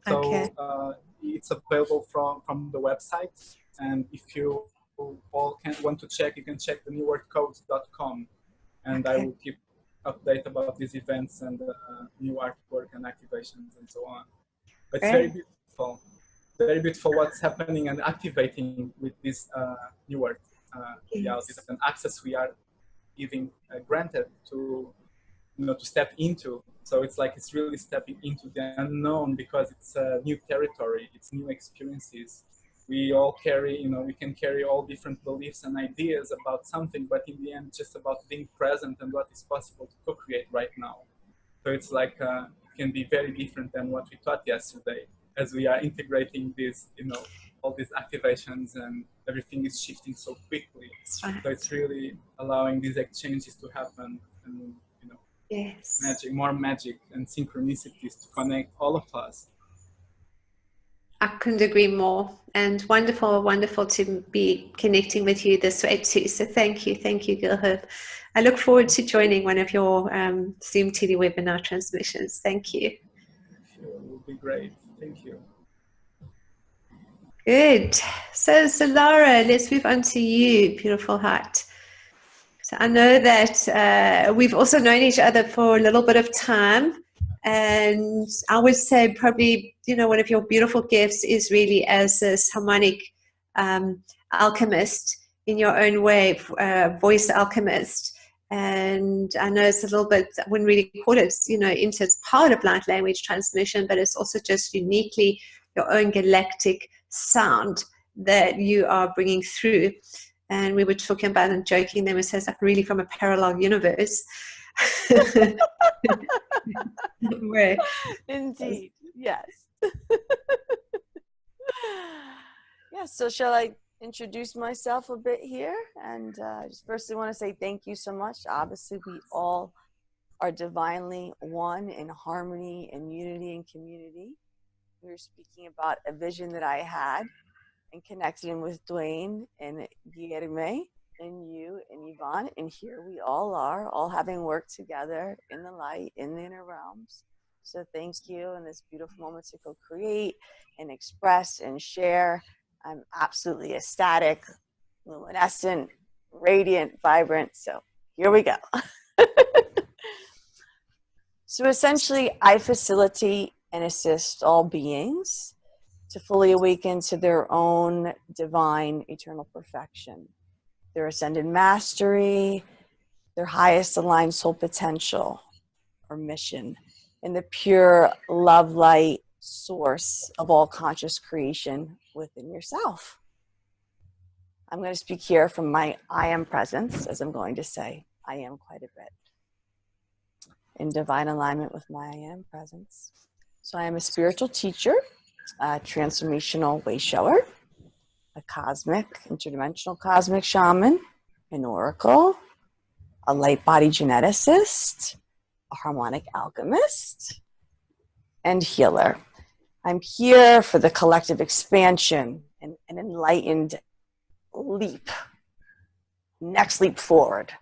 So it's available from the website. And if you all want to check, you can check the neworldcodes.com. And I will keep update about these events and new artwork and activations and so on. But it's very beautiful. Very beautiful what's happening and activating with this new earth realities and access we are giving granted to, to step into. So it's like it's really stepping into the unknown because it's a new territory, it's new experiences. We all carry, we can carry all different beliefs and ideas about something, but in the end, it's just about being present and what is possible to co-create right now. So it's like it can be very different than what we thought yesterday. As we are integrating these, all these activations and everything is shifting so quickly. So it's really allowing these exchanges to happen and, more magic and synchronicities to connect all of us. I couldn't agree more. And wonderful, wonderful to be connecting with you this way too. So thank you, Guilherme. I look forward to joining one of your Zoom telewebinar transmissions. Thank you. Sure, it will be great. Thank you. Good. So Solara, let's move on to you, beautiful heart. So I know that we've also known each other for a little bit of time, and I would say probably, one of your beautiful gifts is really as this harmonic alchemist in your own way, voice alchemist. And I know it's a little bit, I wouldn't really call it, into it's part of light language transmission, but it's also just uniquely your own galactic sound that you are bringing through. And we were talking about and joking them, it says like really from a parallel universe. Where, indeed, yes. Yeah, so shall I introduce myself a bit here? And just firstly want to say thank you so much. Obviously, we all are divinely one in harmony and unity and community. We were speaking about a vision that I had and connecting with Dwaine and Guilherme and you and Yvonne. And here we all are, all having worked together in the light, in the inner realms. So thank you in this beautiful moment to co-create and express and share. I'm absolutely ecstatic, luminescent, radiant, vibrant. So here we go. So essentially, I facilitate and assist all beings to fully awaken to their own divine eternal perfection, their ascended mastery, their highest aligned soul potential or mission, and the pure love light source of all conscious creation within yourself. I'm going to speak here from my I am presence, as I'm going to say I am quite a bit, in divine alignment with my I am presence. So I am a spiritual teacher, a transformational way shower, a cosmic, interdimensional cosmic shaman, an oracle, a light body geneticist, a harmonic alchemist, and healer. I'm here for the collective expansion and an enlightened leap, next leap forward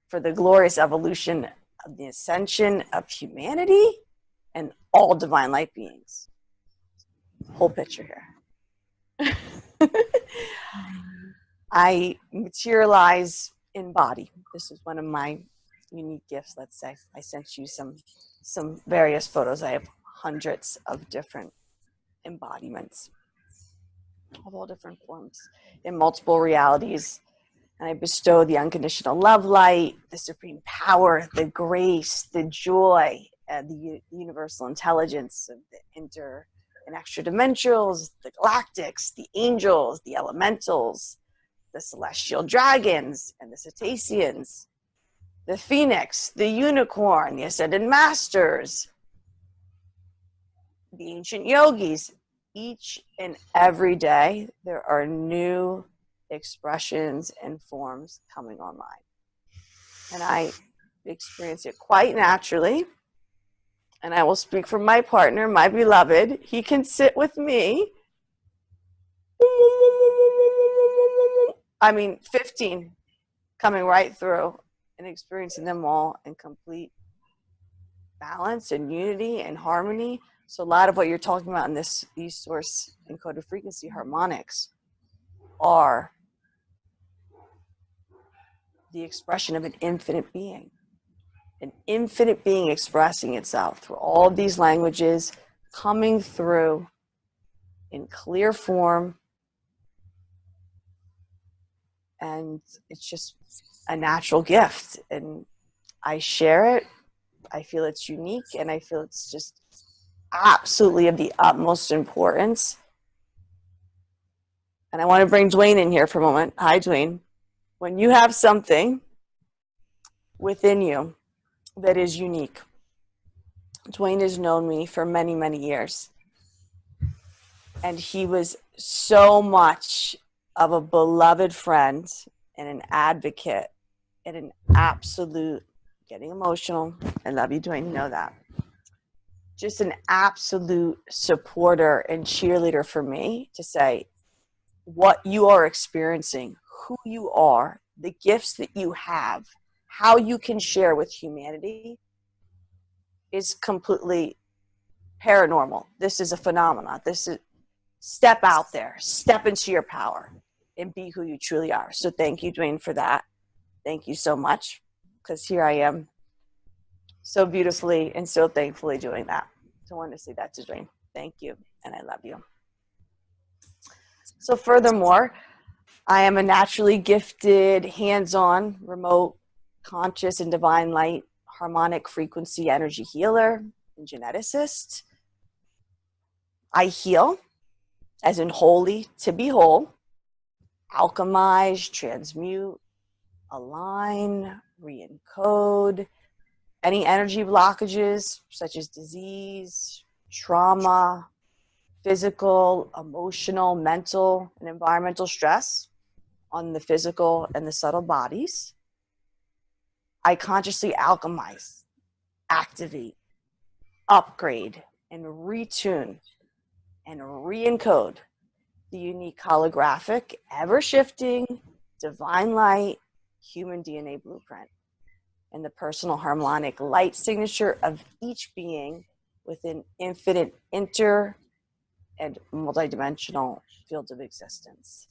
for the glorious evolution of the ascension of humanity and all divine light beings. Whole picture here. I materialize in body. This is one of my unique gifts, let's say. I sent you some various photos. I have hundreds of different embodiments of all different forms in multiple realities. And I bestow the unconditional love light, the supreme power, the grace, the joy, the universal intelligence of the inter and extra dimensionals, the galactics, the angels, the elementals, the celestial dragons and the cetaceans, the phoenix, the unicorn, the ascended masters, the ancient yogis. Each and every day, there are new expressions and forms coming online. And I experience it quite naturally. And I will speak for my partner, my beloved. He can sit with me. I mean, 15 coming right through and experiencing them all in complete balance and unity and harmony. So a lot of what you're talking about in these source encoded frequency harmonics are the expression of an infinite being expressing itself through all of these languages, coming through in clear form. And it's just a natural gift. And I share it. I feel it's unique, and I feel it's just absolutely of the utmost importance. And I want to bring Dwaine in here for a moment. Hi, Dwaine. When you have something within you that is unique, Dwaine has known me for many, many years. And he was so much of a beloved friend and an advocate and an absolute, getting emotional, I love you, Dwaine, you know that. Just an absolute supporter and cheerleader for me to say, what you are experiencing, who you are, the gifts that you have, how you can share with humanity is completely paranormal. This is a phenomenon. This is, step out there, step into your power and be who you truly are. So thank you, Dwaine, for that. Thank you so much, because here I am so beautifully and so thankfully doing that. So I wanted to say that to Dwaine. Thank you, and I love you. So furthermore, I am a naturally gifted, hands-on, remote, conscious, and divine light harmonic frequency energy healer and geneticist. I heal, as in holy, to be whole, alchemize, transmute, align, re-encode any energy blockages such as disease, trauma, physical, emotional, mental, and environmental stress on the physical and the subtle bodies. I consciously alchemize, activate, upgrade, and retune and re-encode the unique holographic, ever-shifting, divine light, human DNA blueprint, and the personal harmonic light signature of each being within infinite inter and multidimensional fields of existence.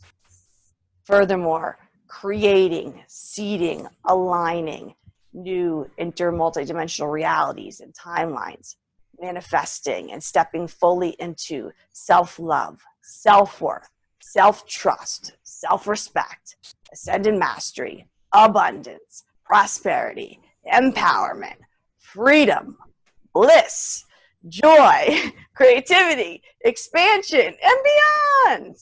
Furthermore, creating, seeding, aligning new inter-multidimensional realities and timelines, manifesting and stepping fully into self-love, self-worth, self-trust, self-respect, ascended mastery, abundance, prosperity, empowerment, freedom, bliss, joy, creativity, expansion, and beyond.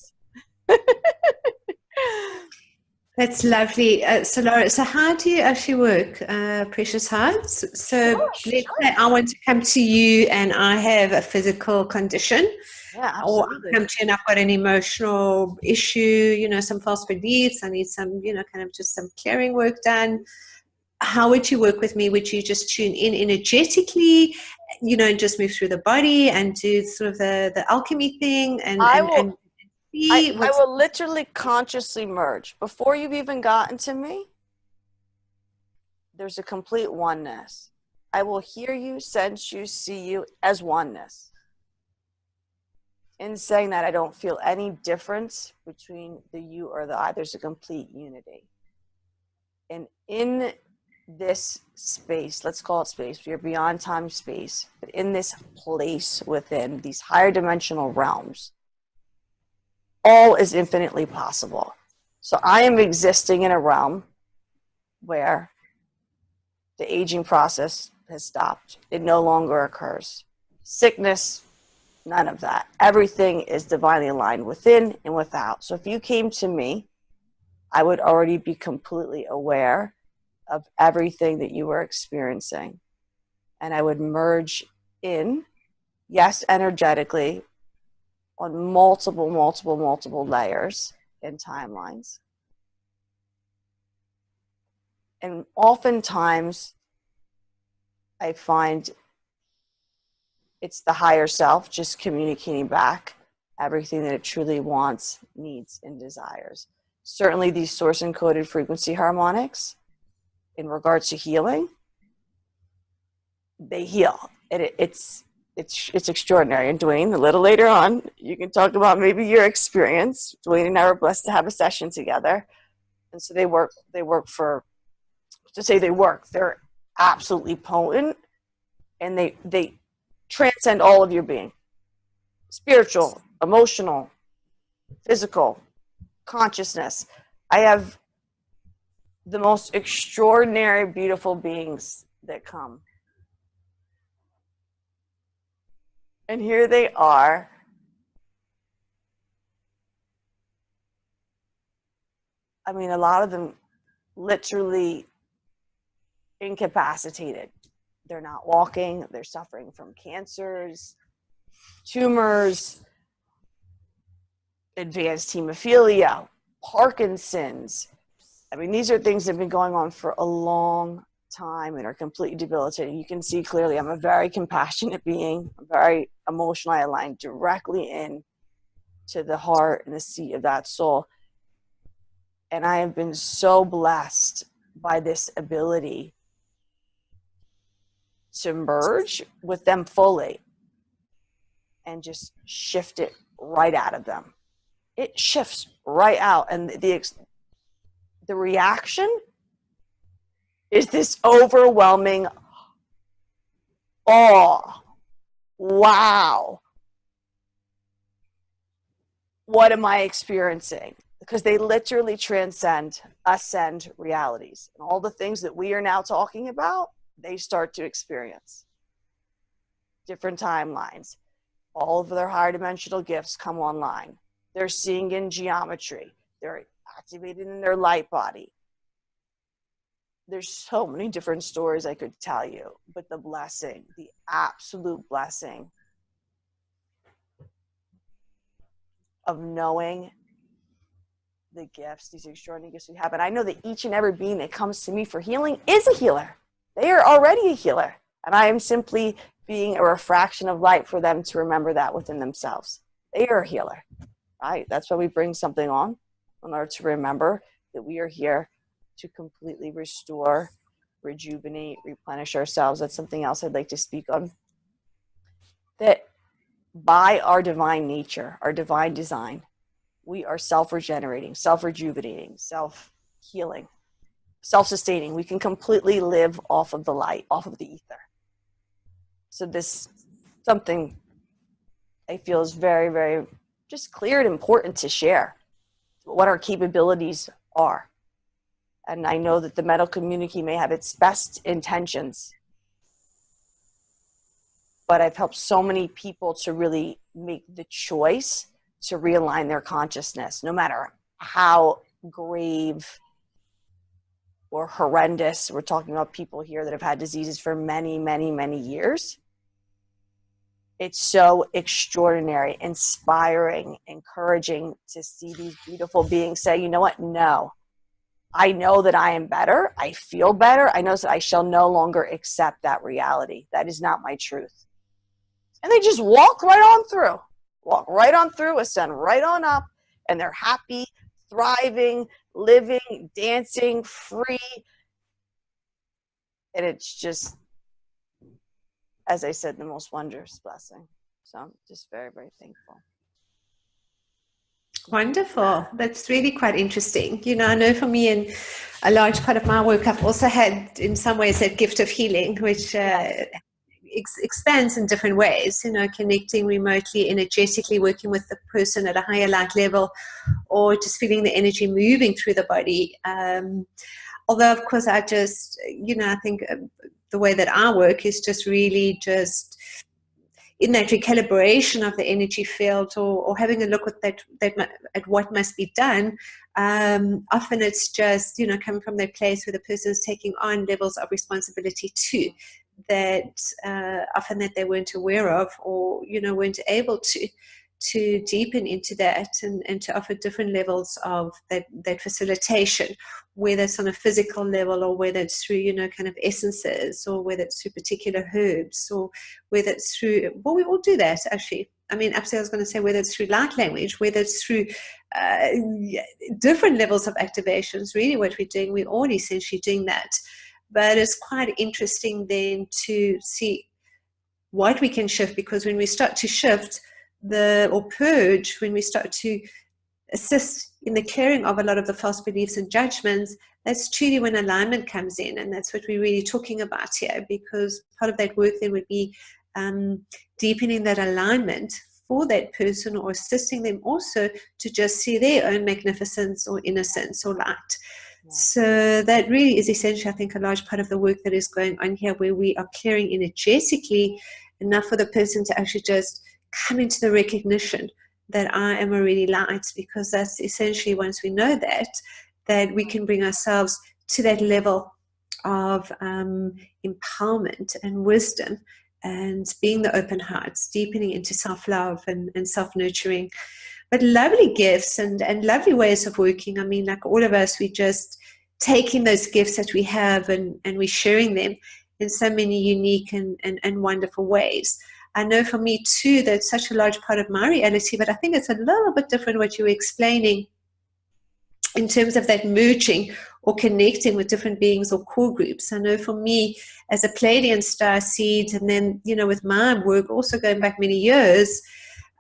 That's lovely. Solara, so how do you actually work, Precious Hearts? So let's say I want to come to you and I have a physical condition. Yeah, or absolutely. I come to you and I've got an emotional issue, some false beliefs. I need some, kind of just some clearing work done. How would you work with me? Would you just tune in energetically, and just move through the body and do sort of the alchemy thing? I will literally consciously merge. Before you've even gotten to me, there's a complete oneness. I will hear you, sense you, see you as oneness. In saying that, I don't feel any difference between the you or the I. There's a complete unity. And in this space, let's call it space, we are beyond time, space, but in this place within these higher dimensional realms, all is infinitely possible. So I am existing in a realm where the aging process has stopped. It no longer occurs. Sickness, none of that. Everything is divinely aligned within and without. So if you came to me, I would already be completely aware of everything that you were experiencing. And I would merge in, yes, energetically, on multiple layers and timelines. And oftentimes, I find it's the higher self just communicating back everything that it truly wants, needs, and desires. certainly these source encoded frequency harmonics in regards to healing, they heal. It's extraordinary. And Dwaine, a little later on, you can talk about maybe your experience. Dwaine and I were blessed to have a session together. And so they're absolutely potent, and they transcend all of your being. Spiritual, emotional, physical, consciousness. I have the most extraordinary, beautiful beings that come. And here they are. I mean, a lot of them literally incapacitated. They're not walking. They're suffering from cancers, tumors, advanced hemophilia, Parkinson's. I mean, these are things that have been going on for a long time and are completely debilitating. You can see clearly I'm a very compassionate being. I'm very emotionally aligned directly in to the heart and the seat of that soul. And I have been so blessed by this ability to merge with them fully and just shift it right out of them. It shifts right out. And the reaction is this overwhelming awe. Wow. What am I experiencing? Because they literally ascend realities. And all the things that we are now talking about, they start to experience. Different timelines. All of their higher dimensional gifts come online. They're seeing in geometry. They're activated in their light body. There's so many different stories I could tell you, but the blessing, the absolute blessing of knowing the gifts, these extraordinary gifts we have. And I know that each and every being that comes to me for healing is a healer. They are already a healer. And I am simply being a refraction of light for them to remember that within themselves. They are a healer, right? That's why we bring something on in order to remember that we are here to completely restore, rejuvenate, replenish ourselves. That's something else I'd like to speak on. That by our divine nature, our divine design, we are self-regenerating, self-rejuvenating, self-healing, self-sustaining. We can completely live off of the light, off of the ether. So this something I feel is very, very just clear and important to share what our capabilities are. And I know that the medical community may have its best intentions, but I've helped so many people to really make the choice to realign their consciousness, no matter how grave or horrendous. We're talking about people here that have had diseases for many, many, many years. It's so extraordinary, inspiring, encouraging to see these beautiful beings say, you know what? No, I know that I am better. I feel better. I know that I shall no longer accept that reality. That is not my truth. And they just walk right on through, ascend right on up, and they're happy, thriving, living, dancing, free. And it's just, as I said, the most wondrous blessing. So I'm just very, very thankful. Wonderful. That's really quite interesting. You know, I know for me, in a large part of my work, I've also had, in some ways, that gift of healing, which expands in different ways, you know, connecting remotely, energetically, working with the person at a higher light level, or just feeling the energy moving through the body. Although, of course, I just, you know, I think the way that I work is just really just in that recalibration of the energy field, or having a look at what must be done. Often it's just, you know, coming from that place where the person is taking on levels of responsibility too, that often that they weren't aware of, or, you know, weren't able to deepen into that, and to offer different levels of that facilitation, whether it's on a physical level, or whether it's through, you know, kind of essences, or whether it's through particular herbs, or whether it's through, well, we all do that actually. I mean, absolutely, I was going to say, whether it's through light language, whether it's through different levels of activations, really what we're doing, we're all essentially doing that. But it's quite interesting then to see what we can shift, because when we start to shift or purge, when we start to assist in the clearing of a lot of the false beliefs and judgments, that's truly when alignment comes in. And that's what we're really talking about here, because part of that work then would be deepening that alignment for that person, or assisting them also to just see their own magnificence or innocence or light. Yeah. So that really is essentially, I think, a large part of the work that is going on here, where we are clearing energetically enough for the person to actually just come into the recognition that I am already light, because that's essentially, once we know that we can bring ourselves to that level of empowerment and wisdom, and being the open hearts, deepening into self-love and self-nurturing. But lovely gifts and lovely ways of working. I mean, like all of us, we just taking those gifts that we have and we're sharing them in so many unique and wonderful ways. I know for me too, that's such a large part of my reality, but I think it's a little bit different what you were explaining in terms of that merging or connecting with different beings or core groups. I know for me, as a Pleiadian star seed, and then, with my work also going back many years,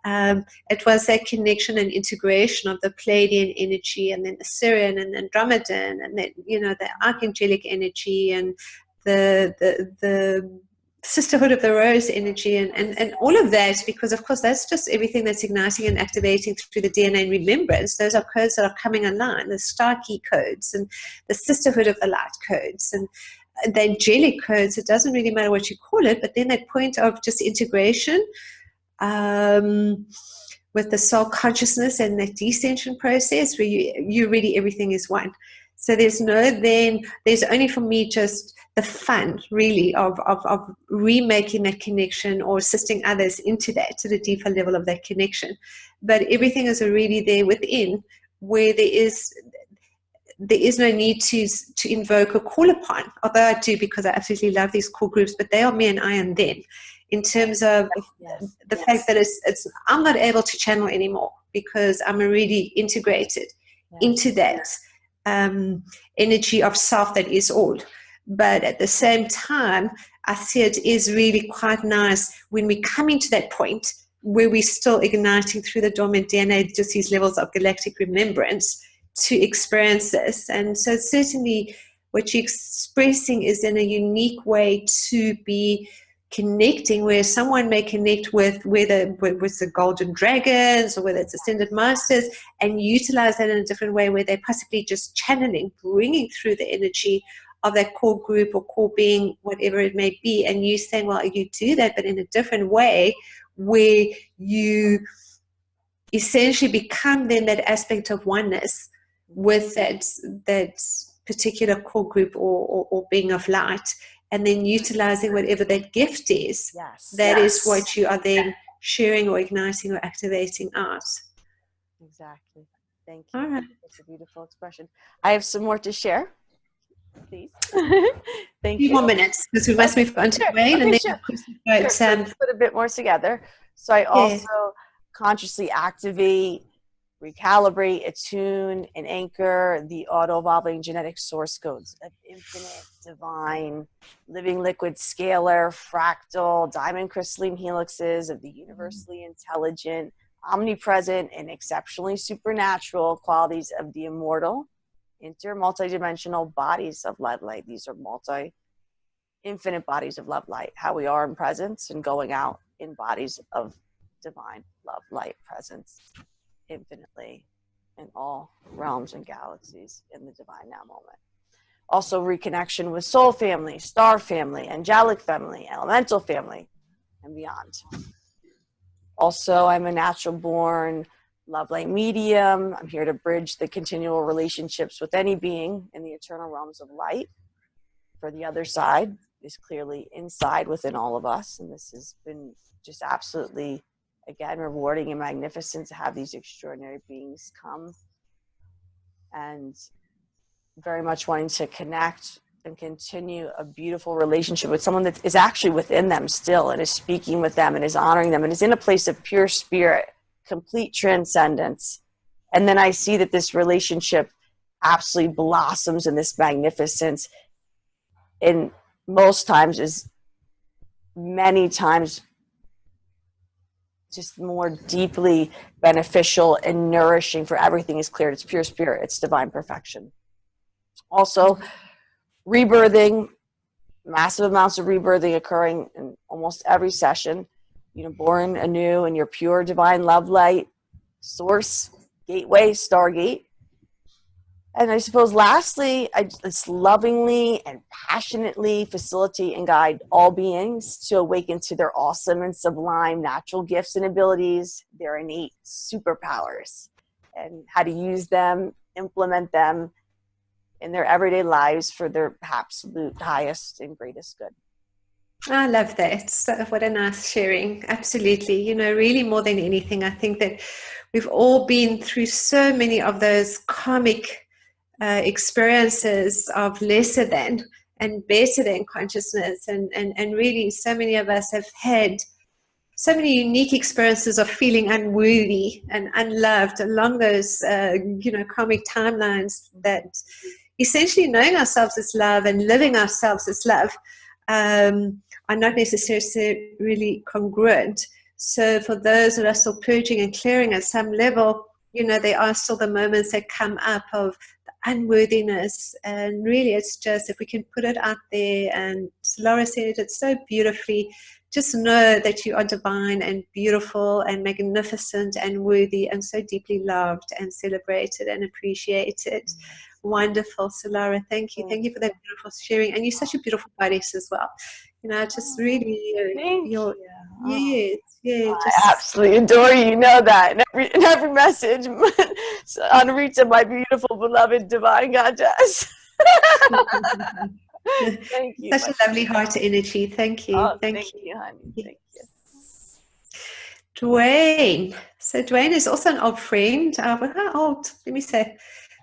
it was that connection and integration of the Pleiadian energy, and then the Sirian and Andromedan, and then, the archangelic energy, and the sisterhood of the rose energy, and all of that, because of course that's just everything that's igniting and activating through the DNA and remembrance. Those are codes that are coming online, the star key codes and the sisterhood of the light codes and the angelic codes. It doesn't really matter what you call it, but then that point of just integration with the soul consciousness and that descension process, where you really, everything is one. So there's only for me just the fun really of remaking that connection, or assisting others into that, to the deeper level of that connection. But everything is already there within, where there is no need to invoke or call upon, although I do, because I absolutely love these core groups, but they are me and I am them, in terms of the fact that I'm not able to channel anymore, because I'm already integrated into that energy of self that is all. But at the same time, I see it is really quite nice when we come into that point where we're still igniting through the dormant DNA, just these levels of galactic remembrance, to experience this. And so certainly what you're expressing is in a unique way to be connecting, where someone may connect with the golden dragons, or whether it's ascended masters, and utilize that in a different way, where they're possibly just channeling, bringing through the energy of that core group or core being, whatever it may be. And you saying, well, you do that, but in a different way, where you essentially become then that aspect of oneness with that particular core group or being of light, and then utilizing whatever that gift is. That is what you are then sharing or igniting or activating out. Exactly. Thank you. All right. That's a beautiful expression. I have some more to share. Please. Thank you. 2 more minutes, because we must move on to Dwaine, and then sure. Let's put a bit more together. So I also consciously activate, recalibrate, attune, and anchor the auto-evolving genetic source codes of infinite, divine, living liquid scalar, fractal, diamond crystalline helixes of the universally intelligent, omnipresent, and exceptionally supernatural qualities of the immortal, multidimensional bodies of love light. These are infinite bodies of love light, how we are in presence and going out in bodies of divine love light presence infinitely in all realms and galaxies in the divine now moment. Also reconnection with soul family, star family, angelic family, elemental family, and beyond. Also, I'm a natural born love light medium. I'm here to bridge the continual relationships with any being in the eternal realms of light. For the other side is clearly inside within all of us. And this has been just absolutely, again, rewarding and magnificent to have these extraordinary beings come, and very much wanting to connect and continue a beautiful relationship with someone that is actually within them still and is speaking with them and is honoring them and is in a place of pure spirit, complete transcendence. And then I see that this relationship absolutely blossoms in this magnificence, and most times is many times just more deeply beneficial and nourishing, for everything is cleared. It's pure spirit. It's divine perfection. Also, rebirthing, massive amounts of rebirthing occurring in almost every session. You know, born anew in your pure divine love light, source, gateway, stargate. And I suppose lastly, I just lovingly and passionately facilitate and guide all beings to awaken to their awesome and sublime natural gifts and abilities, their innate superpowers, and how to use them, implement them in their everyday lives for their absolute highest and greatest good. I love that. So what a nice sharing. Absolutely. You know, really more than anything, I think that we've all been through so many of those karmic experiences of lesser than and better than consciousness. And really so many of us have had so many unique experiences of feeling unworthy and unloved along those, karmic timelines, that essentially knowing ourselves as love and living ourselves as love are not necessarily really congruent. So for those that are still purging and clearing at some level, you know, there are still the moments that come up of the unworthiness. And really it's just, if we can put it out there, and Solara said it so beautifully, just know that you are divine and beautiful and magnificent and worthy and so deeply loved and celebrated and appreciated. Wonderful, Solara. Thank you. Thank you for that beautiful sharing. And you're such a beautiful goddess as well. You know, just really, I absolutely adore you. You know that in every message. So, Anrita, my beautiful, beloved, divine goddess. Thank you. Such a lovely heart energy. Thank you. Oh, thank you, honey. Thank you. Dwaine. So Dwaine is also an old friend. How old? Let me say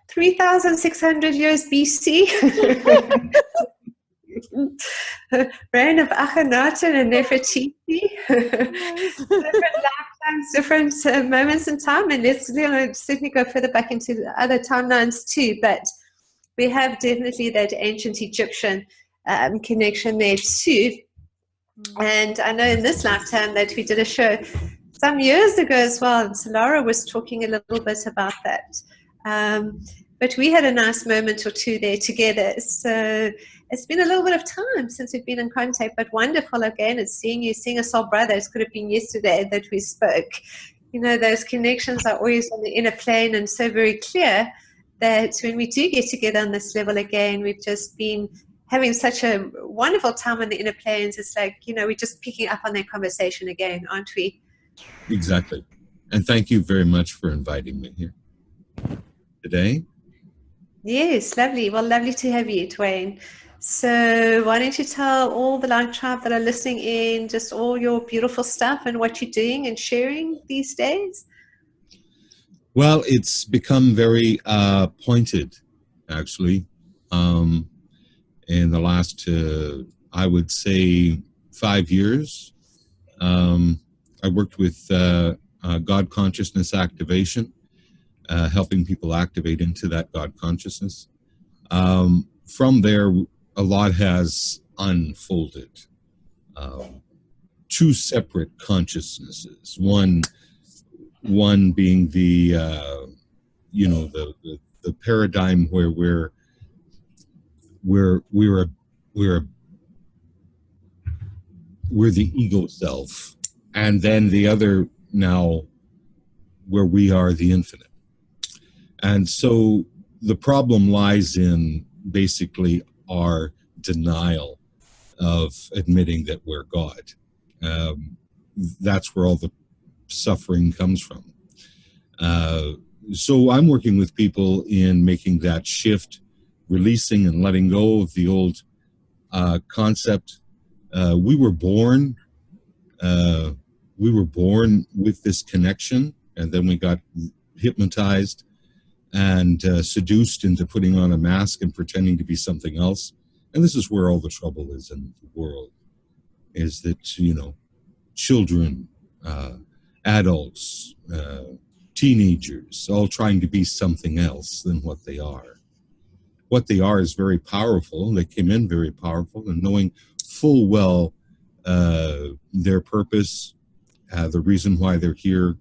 3,600 years BC. Reign of Akhenaten and Nefertiti. Different lifetimes, different moments in time. And let's certainly go further back into the other timelines too. But we have definitely that ancient Egyptian connection there too. And I know in this lifetime that we did a show some years ago as well, and Solara was talking a little bit about that. But we had a nice moment or two there together. So it's been a little bit of time since we've been in contact, but wonderful again. It's seeing you, seeing a soul brother. It could have been yesterday that we spoke. You know, those connections are always on the inner plane and so very clear that when we do get together on this level again, we've just been having such a wonderful time on the inner planes. It's like, you know, we're just picking up on that conversation again, aren't we? Exactly. And thank you very much for inviting me here today. Yes, lovely. Well, lovely to have you, Dwaine. So why don't you tell all the Light Tribe that are listening in just all your beautiful stuff and what you're doing and sharing these days? Well, it's become very pointed, actually, in the last, I would say, 5 years. I worked with God consciousness activation, helping people activate into that God consciousness. From there, a lot has unfolded. Two separate consciousnesses. One being the the paradigm where we're the ego self, and then the other now where we are the infinite. And so the problem lies in basically our denial of admitting that we're God. That's where all the suffering comes from. So I'm working with people in making that shift, releasing and letting go of the old concept. We were born with this connection, and then we got hypnotized and seduced into putting on a mask and pretending to be something else. And this is where all the trouble is in the world, is that, you know, children, adults, teenagers, all trying to be something else than what they are. What they are is very powerful. They came in very powerful, and knowing full well their purpose, the reason why they're here,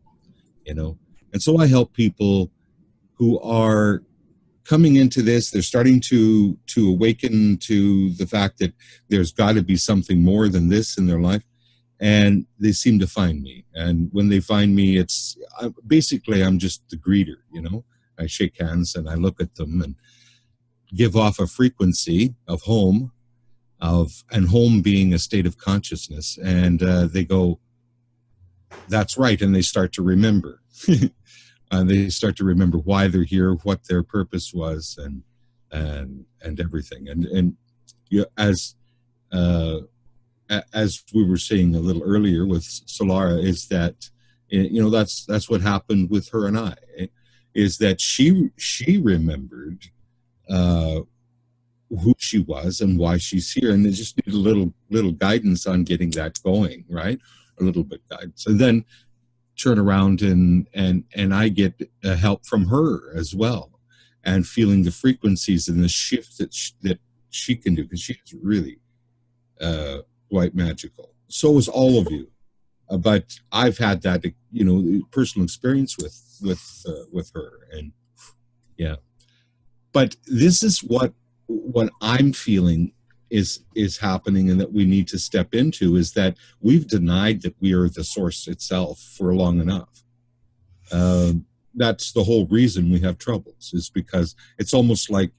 you know. And so I help people who are coming into this. They're starting to awaken to the fact that there's got to be something more than this in their life. And they seem to find me. And when they find me, it's basically, I'm just the greeter, you know. I shake hands and I look at them and give off a frequency of home, and home being a state of consciousness. And they go, that's right. And they start to remember. They start to remember why they're here, what their purpose was, and everything. And you know, as we were saying a little earlier with Solara, is that, you know, that's what happened with her and I, is that she remembered who she was and why she's here, and they just need a little guidance on getting that going, right? A little bit guidance, and then turn around and I get help from her as well, and feeling the frequencies and the shift that she can do, because she's really quite magical. So is all of you, but I've had that, you know, personal experience with her, and yeah. But this is what I'm feeling is happening, and that we need to step into, is that we've denied that we are the source itself for long enough. That's the whole reason we have troubles, is because it's almost like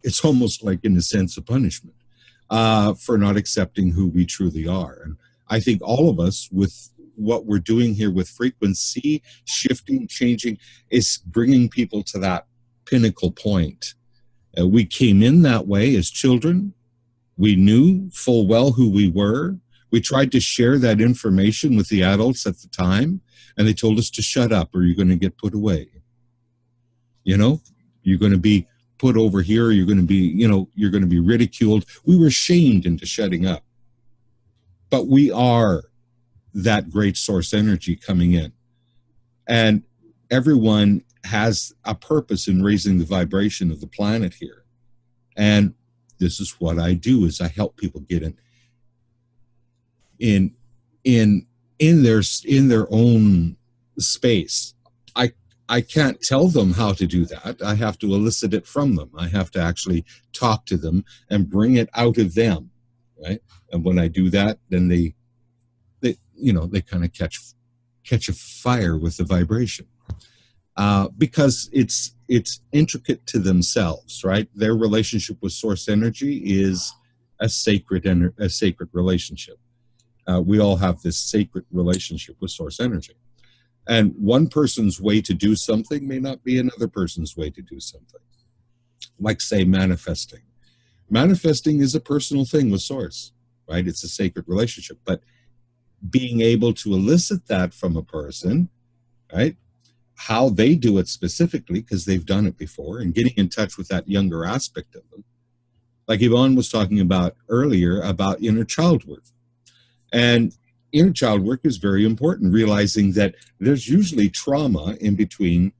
in a sense a punishment for not accepting who we truly are. And I think all of us, with what we're doing here with frequency shifting, changing, is bringing people to that pinnacle point. We came in that way as children. We knew full well who we were. We tried to share that information with the adults at the time, and they told us to shut up or you're going to get put away. You know, you're going to be put over here, you're going to be, you know, you're going to be ridiculed. We were shamed into shutting up. But we are that great source energy coming in. And everyone has a purpose in raising the vibration of the planet here. And this is what I do, is I help people get in their own space. I can't tell them how to do that. I have to elicit it from them. I have to actually talk to them and bring it out of them, right? And when I do that, then they you know, they kind of catch a fire with the vibration, because it's intricate to themselves, right? Their relationship with source energy is a sacred relationship. We all have this sacred relationship with source energy. And one person's way to do something may not be another person's way to do something. Like, say, manifesting. Manifesting is a personal thing with source, right? It's a sacred relationship. But being able to elicit that from a person, right? How they do it specifically, because they've done it before, and getting in touch with that younger aspect of them. Like Yvonne was talking about earlier, about inner child work. And inner child work is very important, realizing that there's usually trauma in between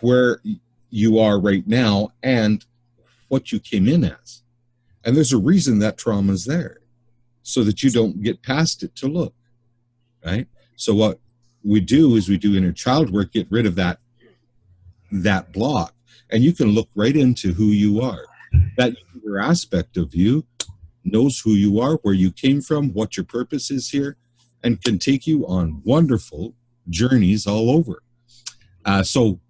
where you are right now and what you came in as. And there's a reason that trauma is there, so that you don't get past it to look, right? So what we do is we do inner child work, get rid of that block, and you can look right into who you are. That younger aspect of you knows who you are, where you came from, what your purpose is here, and can take you on wonderful journeys all over. So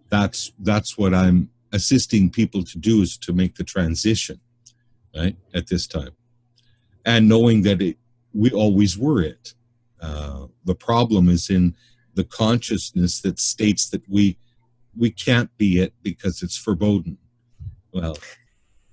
that's what I'm assisting people to do, is to make the transition, right, at this time. And knowing that we always were it. The problem is in the consciousness that states that we can't be it because it's foreboding. Well,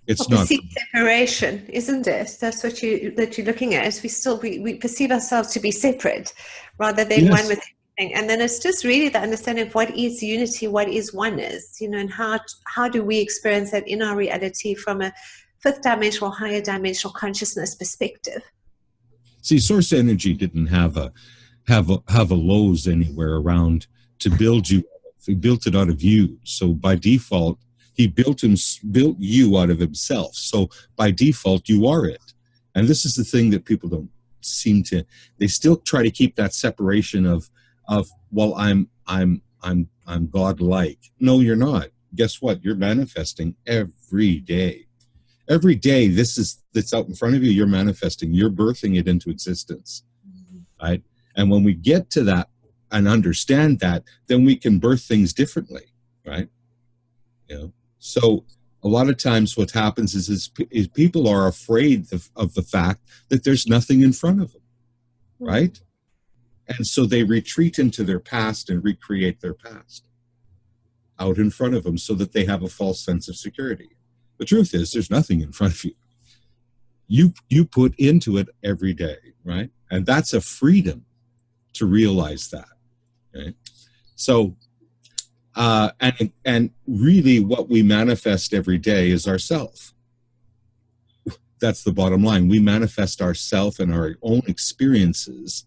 it's not. We see separation, isn't it? That's what you're looking at. Is we perceive ourselves to be separate rather than Yes. one with And then it's just really the understanding of what is unity, what is oneness, you know, and how do we experience that in our reality from a fifth dimensional, higher dimensional consciousness perspective. See, source energy didn't have a Lowe's anywhere around to build you. He built it out of you. So by default, he built you out of himself. So by default, you are it. And this is the thing that people don't seem to. They still try to keep that separation of well, I'm godlike. No, you're not. Guess what? You're manifesting every day. Every day, that's out in front of you. You're manifesting. You're birthing it into existence, right? And when we get to that and understand that, then we can birth things differently, right? You know. So a lot of times, what happens is people are afraid of the fact that there's nothing in front of them, right? And so they retreat into their past and recreate their past out in front of them so that they have a false sense of security. The truth is, there's nothing in front of you. You put into it every day, right? And that's a freedom to realize that, right? So, and really what we manifest every day is ourself. That's the bottom line. We manifest ourself and our own experiences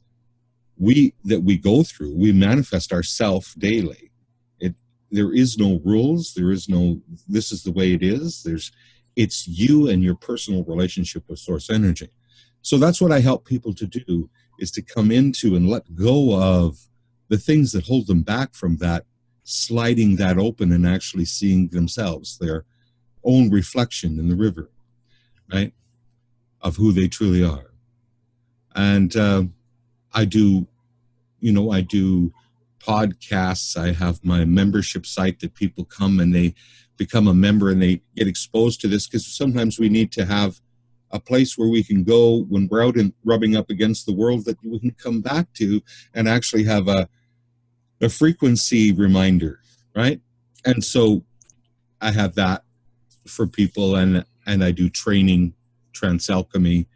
that we go through. We manifest ourself daily. There is no rules. There is no, this is the way it is. It's you and your personal relationship with source energy. So that's what I help people to do, is to come into and let go of the things that hold them back from that, sliding that open and actually seeing themselves, their own reflection in the river, right, of who they truly are. And I do podcasts. I have my membership site that people come and they become a member and they get exposed to this, because sometimes we need to have a place where we can go when we're out and rubbing up against the world, that we can come back to and actually have a frequency reminder, right? And so I have that for people, and I do training, trance alchemy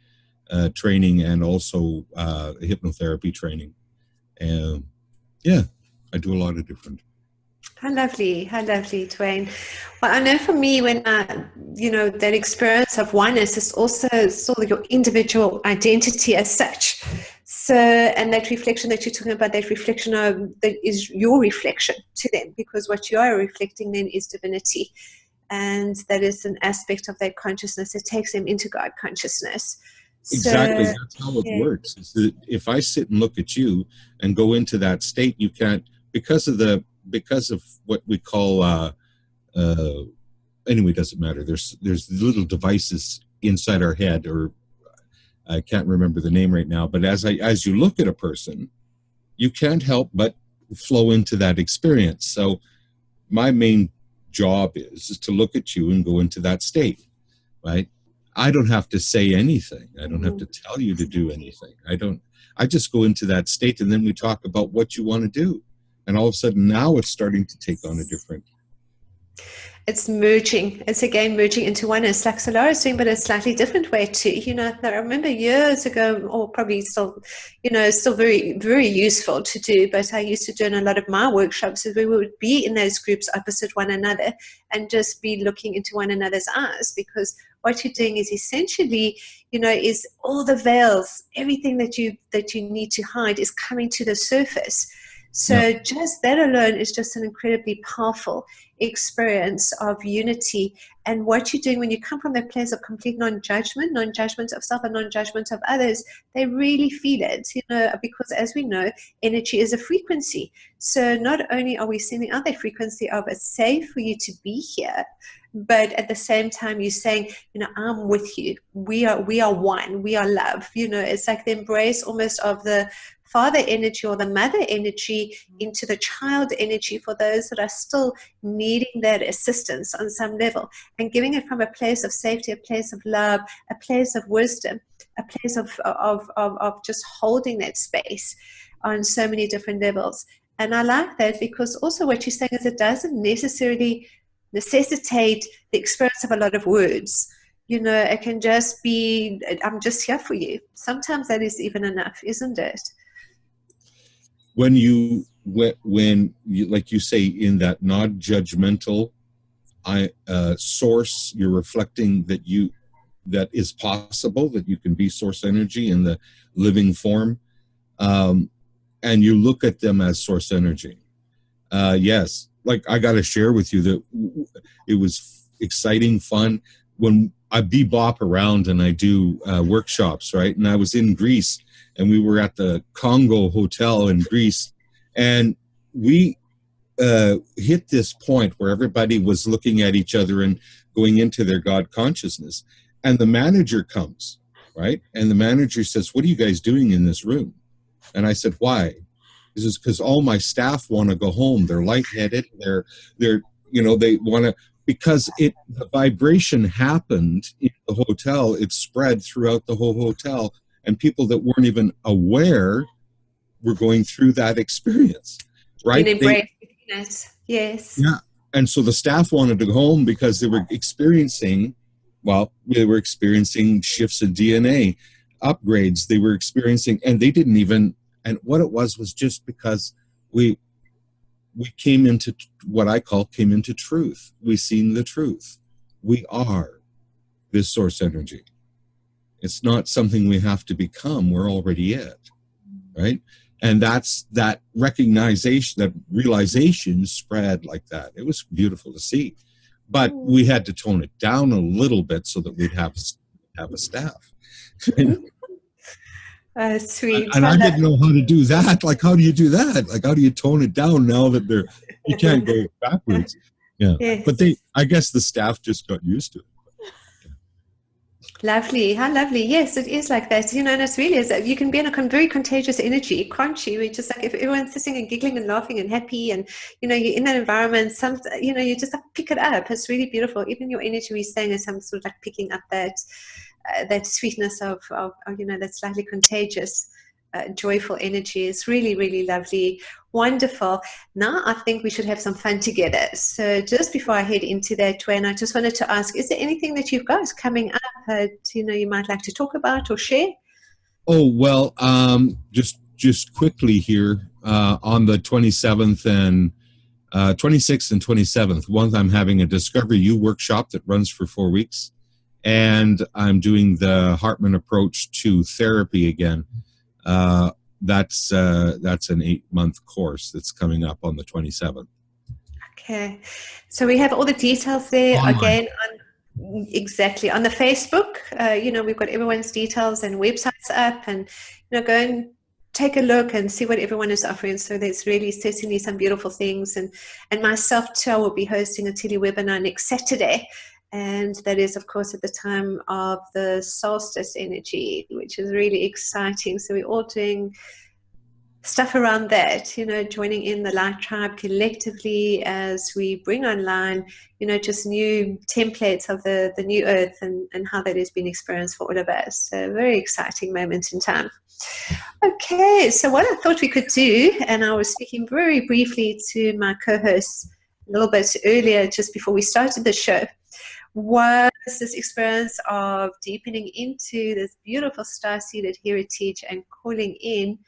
training, and also hypnotherapy training. And yeah, I do a lot of different. How lovely, Dwaine. Well, I know for me, when that experience of oneness is also sort of your individual identity as such. So, and that reflection that you're talking about, that reflection that is your reflection to them, because what you are reflecting then is divinity, and that is an aspect of that consciousness that takes them into God consciousness. Exactly, that's how it works. Is that if I sit and look at you and go into that state, you can't, because of what we call anyway, it doesn't matter. There's little devices inside our head, or I can't remember the name right now, but as you look at a person, you can't help but flow into that experience. So my main job is to look at you and go into that state, right? I don't have to say anything. I don't have to tell you to do anything. I just go into that state, and then we talk about what you want to do. And all of a sudden now it's starting to take on a different. It's merging. It's again merging into oneness, like Solara's doing, but a slightly different way too. I remember years ago, or probably still, still very, very useful to do. But I used to do in a lot of my workshops, is we would be in those groups opposite one another and just be looking into one another's eyes, because what you're doing is essentially, is all the veils, everything that you need to hide is coming to the surface. So just that alone is just an incredibly powerful experience of unity. And what you're doing when you come from that place of complete non-judgment of self and non-judgment of others, they really feel it, because as we know, energy is a frequency. So not only are we sending out that frequency of it's safe for you to be here, but at the same time you're saying, I'm with you. We are one. We are love. It's like the embrace almost of the father energy or the mother energy into the child energy for those that are still needing that assistance on some level, and giving it from a place of safety, a place of love, a place of wisdom, a place of just holding that space on so many different levels. And I like that, because also what you're saying is it doesn't necessarily necessitate the experience of a lot of words. It can just be, I'm just here for you. Sometimes that is even enough, isn't it? when you, like you say, in that non-judgmental source, you're reflecting that is possible, that you can be source energy in the living form, and you look at them as source energy. Yes, like I got to share with you that it was exciting, fun. When I bebop around and I do workshops, right? And I was in Greece, and we were at the Congo Hotel in Greece, and we hit this point where everybody was looking at each other and going into their God consciousness. And the manager comes, right? And the manager says, "What are you guys doing in this room?" And I said, "Why?" He says, "Because all my staff want to go home. They're lightheaded. They're they want to." Because the vibration happened in the hotel, it spread throughout the whole hotel, and people that weren't even aware were going through that experience, right? Yes. Yeah, and so the staff wanted to go home because they were experiencing shifts in DNA, upgrades they were experiencing, and they didn't even, and what it was just because we came into what I came into truth. We seen the truth. We are this source energy. It's not something we have to become. We're already it, right? And that's that recognition, that realization spread like that. It was beautiful to see, but we had to tone it down a little bit so that we'd have a staff. Sweet. And I didn't know how to do that. Like, how do you do that? Like, how do you tone it down now that you can't go backwards? Yeah. Yes. But I guess the staff just got used to it. Lovely. How lovely. Yes, it is like that. And it's really is. You can be in a very contagious energy, can't you? It's just like if everyone's sitting and giggling and laughing and happy and, you're in that environment, you just pick it up. It's really beautiful. Even your energy we're saying is some sort of like picking up that sweetness of that slightly contagious, joyful energy. Is really, really lovely. Wonderful. Now I think we should have some fun together. So just before I head into that, Dwaine, I just wanted to ask, is there anything that you've got coming up that you might like to talk about or share? Oh, well, just quickly here, on the 27th and 26th and 27th, I'm having a Discover You workshop that runs for 4 weeks. And I'm doing the Hartman approach to therapy again. That's an 8-month course that's coming up on the 27th. Okay, so we have all the details there again exactly on the Facebook. We've got everyone's details and websites up, and go and take a look and see what everyone is offering. So there's really certainly some beautiful things, and myself too, I will be hosting a tele-webinar next Saturday. And that is, of course, at the time of the solstice energy, which is really exciting. So we're all doing stuff around that, joining in the Light Tribe collectively as we bring online, just new templates of the new earth and how that has been experienced for all of us. So a very exciting moment in time. Okay, so what I thought we could do, and I was speaking very briefly to my co-hosts a little bit earlier, just before we started the show, was this experience of deepening into this beautiful star-seeded heritage and calling in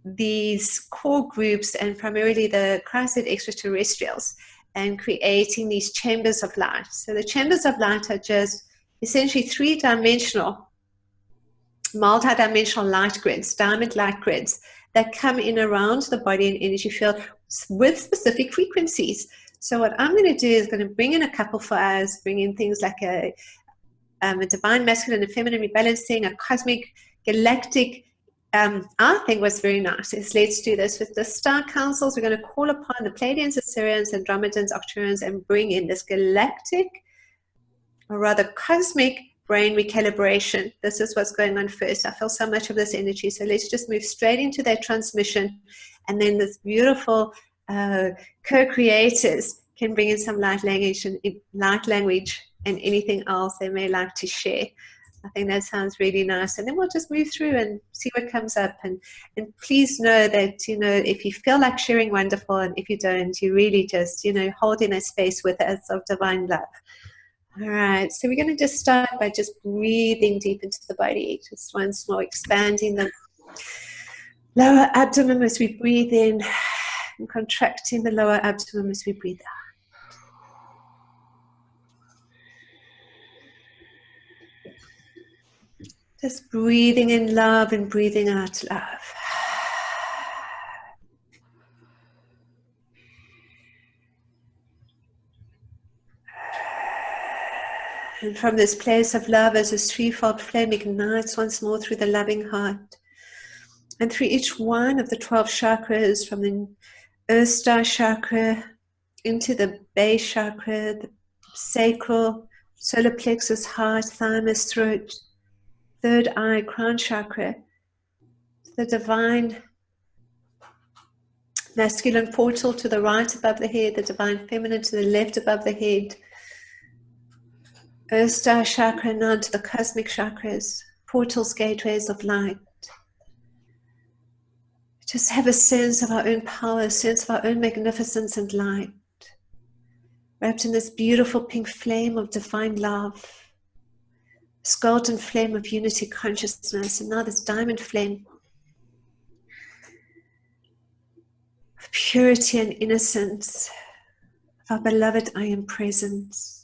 these core groups and primarily the Christ-led extraterrestrials and creating these chambers of light. So the chambers of light are just essentially three-dimensional, multi-dimensional light grids, diamond light grids that come in around the body and energy field with specific frequencies. So what I'm going to do is going to bring in a couple for us, bring in things like a divine masculine and feminine rebalancing, a cosmic galactic. I think what's very nice is let's do this with the star councils. We're going to call upon the Pleiadians, Assyrians, Andromedans, Octurians, and bring in this galactic, or rather cosmic brain recalibration. This is what's going on first. I feel so much of this energy. So let's just move straight into that transmission. And then this beautiful co-creators can bring in some light language and anything else they may like to share. I think that sounds really nice. And then we'll just move through and see what comes up. And please know that, if you feel like sharing, wonderful. And if you don't, you really just, hold in a space with us of divine love. All right. So we're going to just start by just breathing deep into the body. Just once more, expanding the Lower abdomen as we breathe in, and contracting the lower abdomen as we breathe out. Just breathing in love and breathing out love. And from this place of love, as this threefold flame ignites once more through the loving heart, and through each one of the 12 chakras, from the Earth Star chakra into the base chakra, the sacral, solar plexus, heart, thymus, throat, third eye, crown chakra, the divine masculine portal to the right above the head, the divine feminine to the left above the head, Earth Star chakra now to the cosmic chakras, portals, gateways of light. Just have a sense of our own power, a sense of our own magnificence and light, wrapped in this beautiful pink flame of divine love, this golden flame of unity consciousness, and now this diamond flame of purity and innocence, of our beloved I am presence.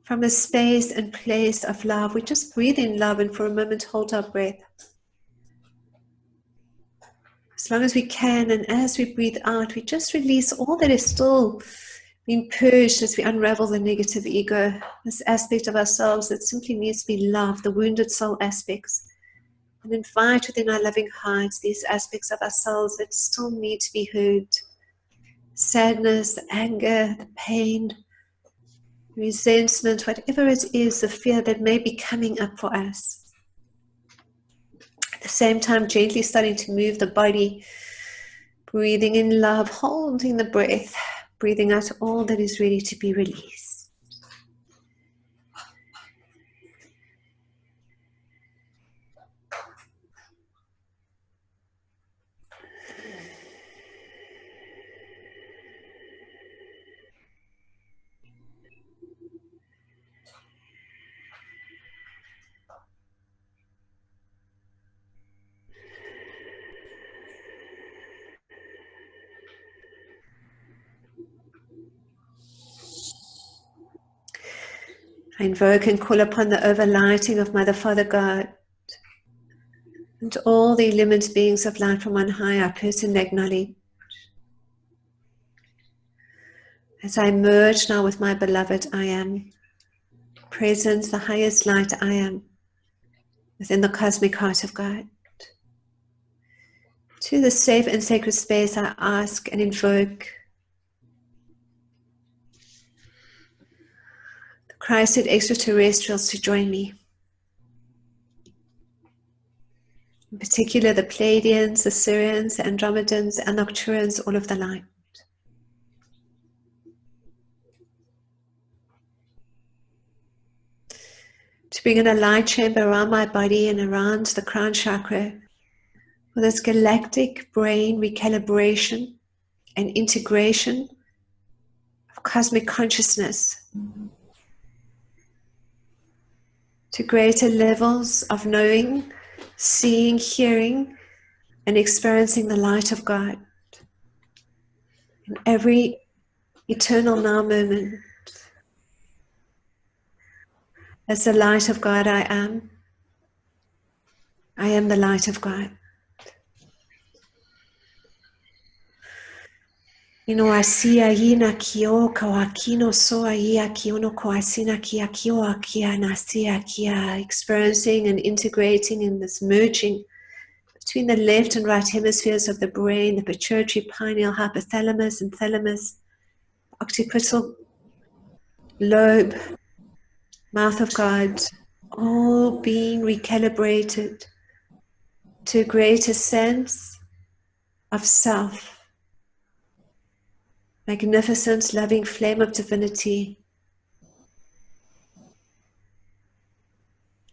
From the space and place of love, we just breathe in love and for a moment hold our breath. As long as we can, and as we breathe out, we just release all that is still being purged as we unravel the negative ego, this aspect of ourselves that simply needs to be loved, the wounded soul aspects, and invite within our loving hearts these aspects of ourselves that still need to be heard. Sadness, the anger, the pain, resentment, whatever it is, the fear that may be coming up for us. At the same time, gently starting to move the body, breathing in love, holding the breath, breathing out all that is ready to be released. I invoke and call upon the overlighting of Mother, Father, God, and all the illumined beings of light from on high, I personally acknowledge. As I merge now with my beloved I am, presence, the highest light I am, within the cosmic heart of God. To the safe and sacred space, I ask and invoke the Christed extraterrestrials to join me. In particular, the Pleiadians, the Sirians, the Andromedans, and Nocturans, all of the light. To bring in a light chamber around my body and around the crown chakra for this galactic brain recalibration and integration of cosmic consciousness to greater levels of knowing, seeing, hearing, and experiencing the light of God in every eternal now moment. As the light of God I am the light of God. Ino asia ina kio kawakino so ia kiono koasina kia kio akia nasia kia, experiencing and integrating in this merging between the left and right hemispheres of the brain, the pituitary, pineal, hypothalamus, and thalamus, occipital lobe, mouth of God, all being recalibrated to a greater sense of self. Magnificent, loving flame of divinity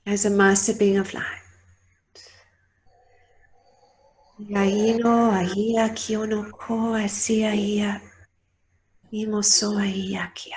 as a master being of light. Yaino ahia kiono ko asia ia imoso ahia kia.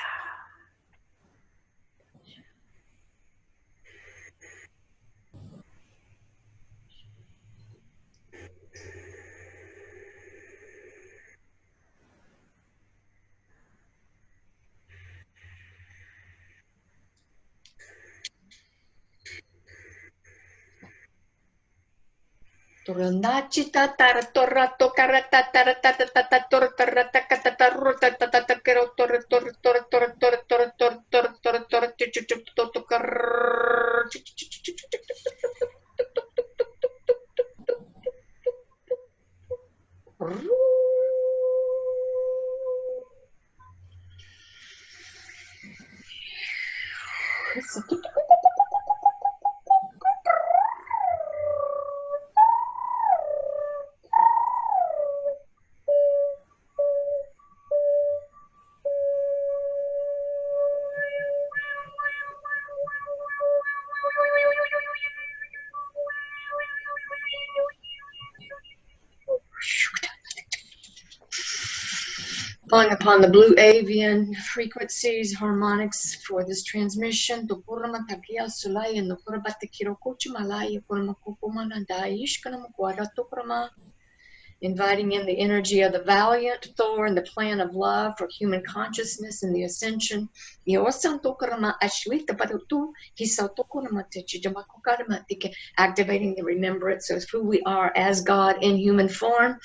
Calling upon the Blue Avian frequencies, harmonics for this transmission. Inviting in the energy of the Valiant Thor and the plan of love for human consciousness and the ascension. Activating the remembrance of who we are as God in human form.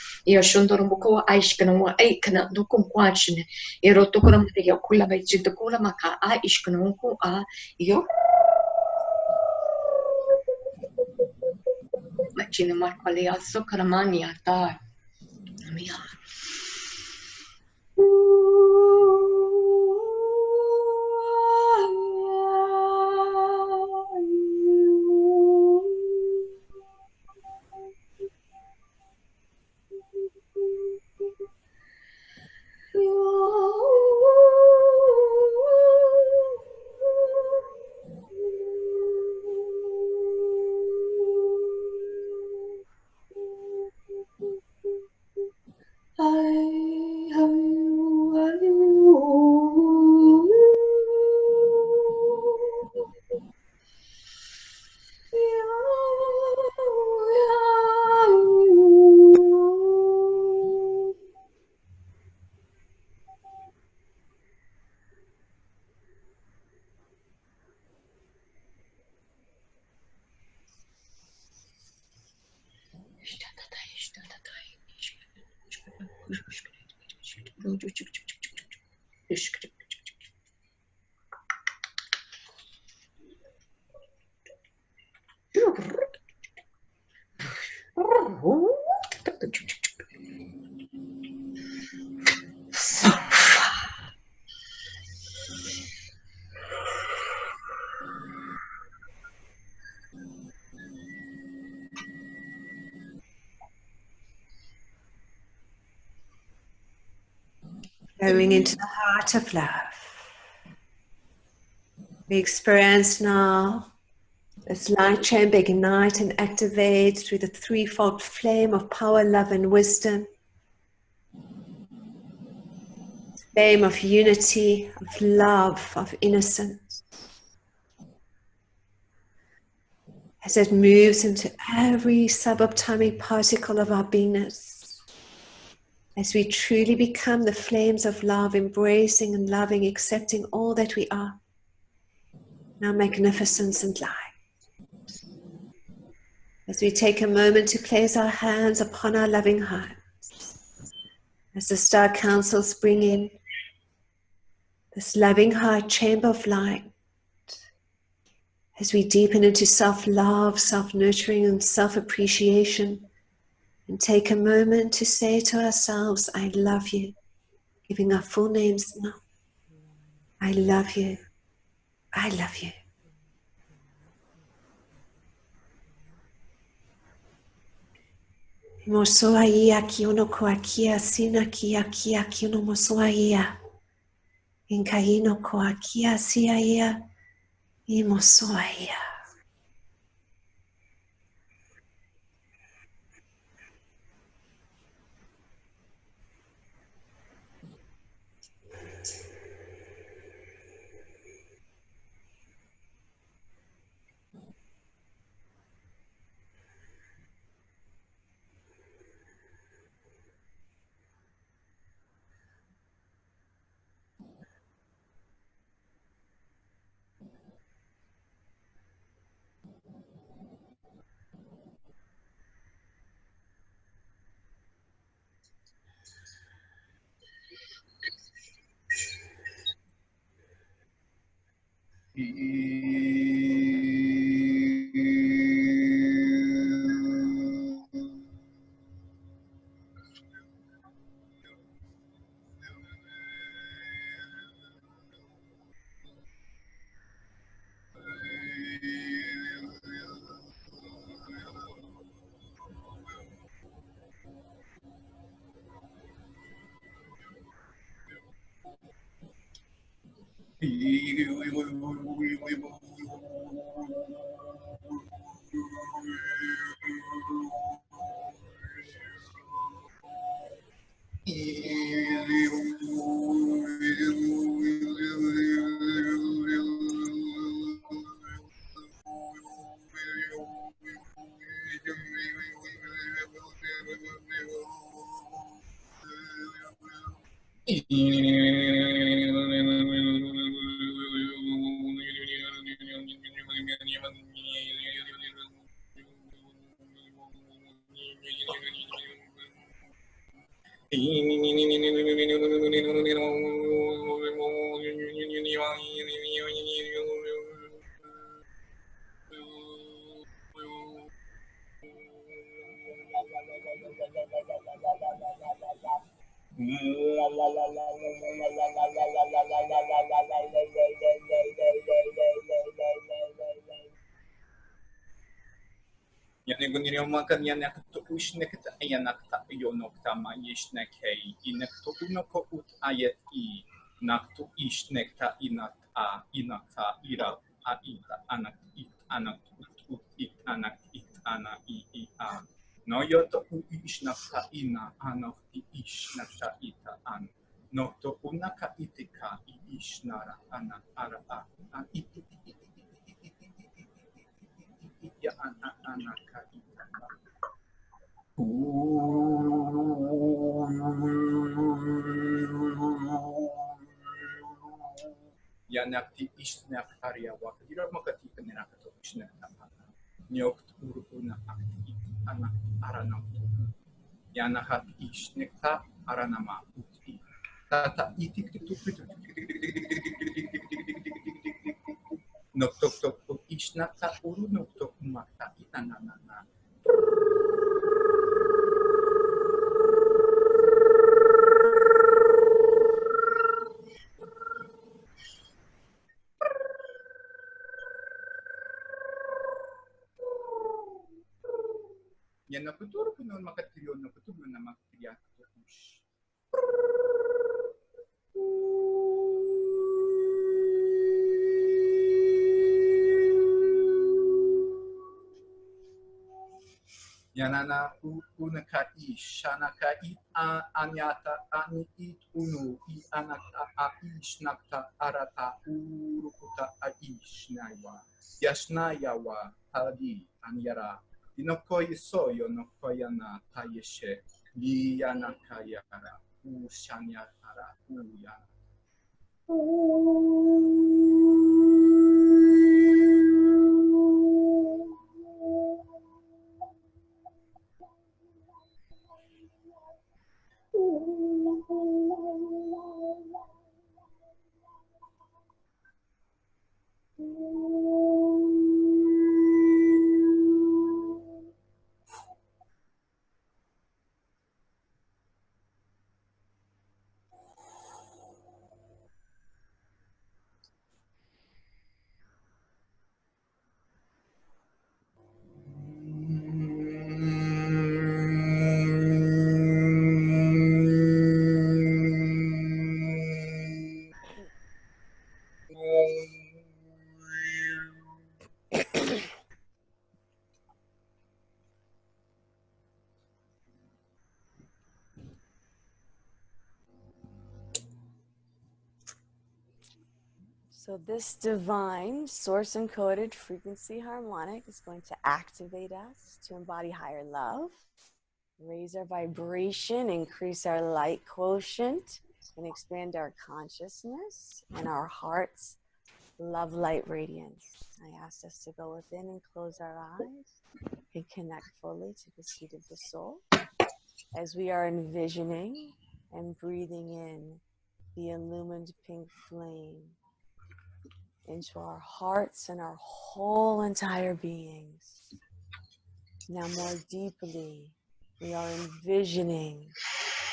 Going into the heart of love. We experience now this light chamber ignite and activate through the threefold flame of power, love, and wisdom. Flame of unity, of love, of innocence. As it moves into every subatomic particle of our beingness. As we truly become the flames of love, embracing and loving, accepting all that we are. Now magnificence and light. As we take a moment to place our hands upon our loving hearts. As the star councils bring in this loving heart chamber of light. As we deepen into self-love, self-nurturing, and self-appreciation. And take a moment to say to ourselves, I love you. Giving our full names now. I love you. I love you. Mosoaia kiono koakia sina kia kiono mosoaia. Inkaino koakia siaia. Imosoaia. Yanana unaka shanaka anyata ani unu anaka aishnakta arata urukuta aishnaiwa yashnayawa hadi anyara inokoy soyo nokoyana tayeshe liyanaka yara ushanyara uyana. So this divine source encoded frequency harmonic is going to activate us to embody higher love, raise our vibration, increase our light quotient, and expand our consciousness and our heart's love light radiance. I asked us to go within and close our eyes and connect fully to the seat of the soul as we are envisioning and breathing in the illumined pink flame into our hearts and our whole entire beings. Now more deeply, we are envisioning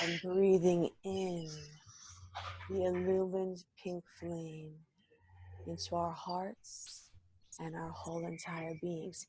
and breathing in the illumined pink flame into our hearts and our whole entire beings.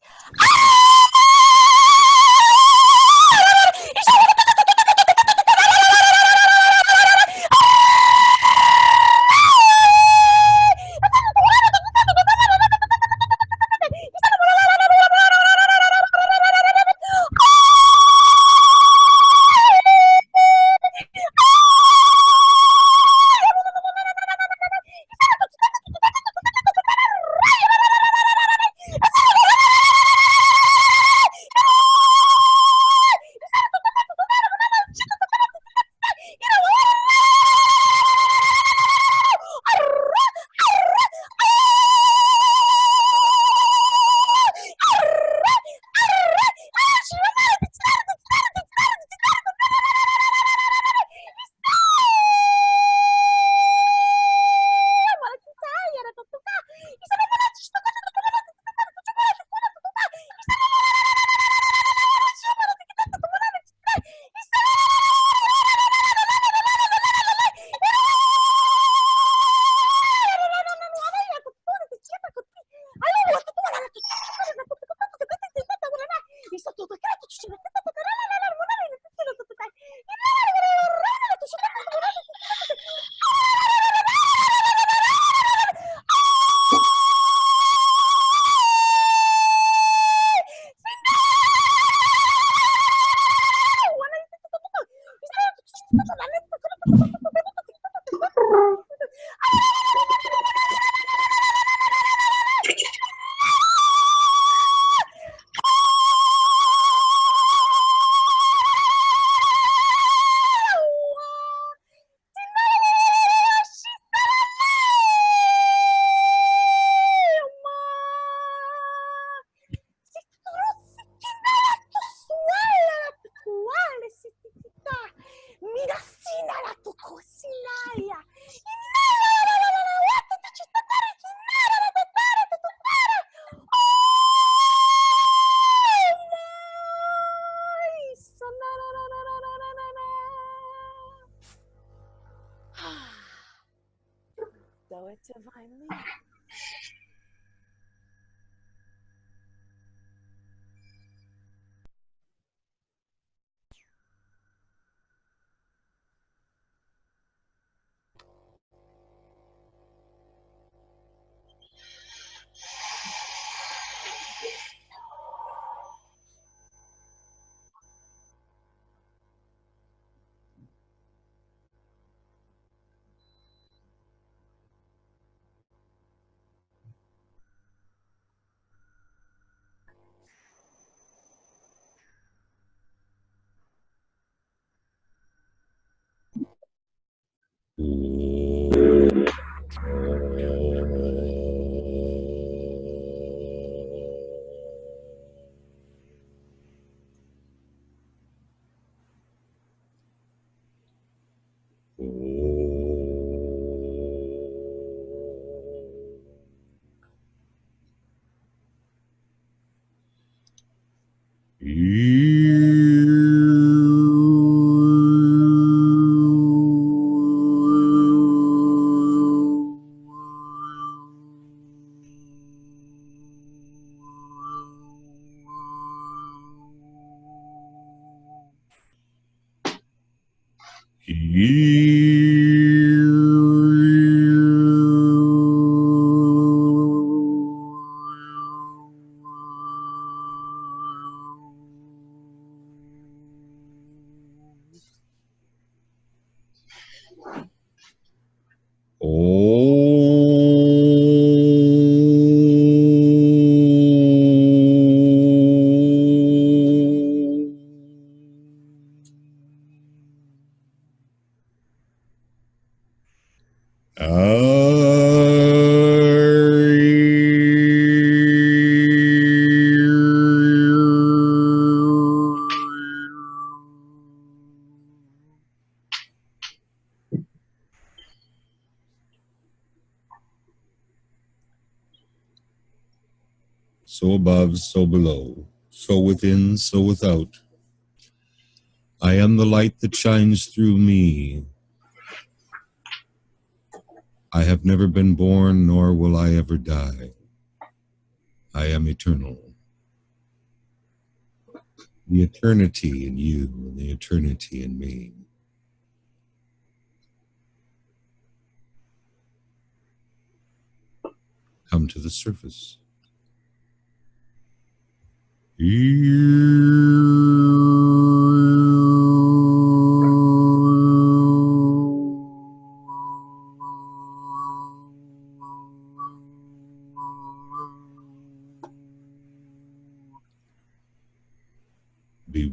So it's divinely. so above, so below, so within, so without. I am the light that shines through me. I have never been born, nor will I ever die. I am eternal. The eternity in you and the eternity in me. Come to the surface. Be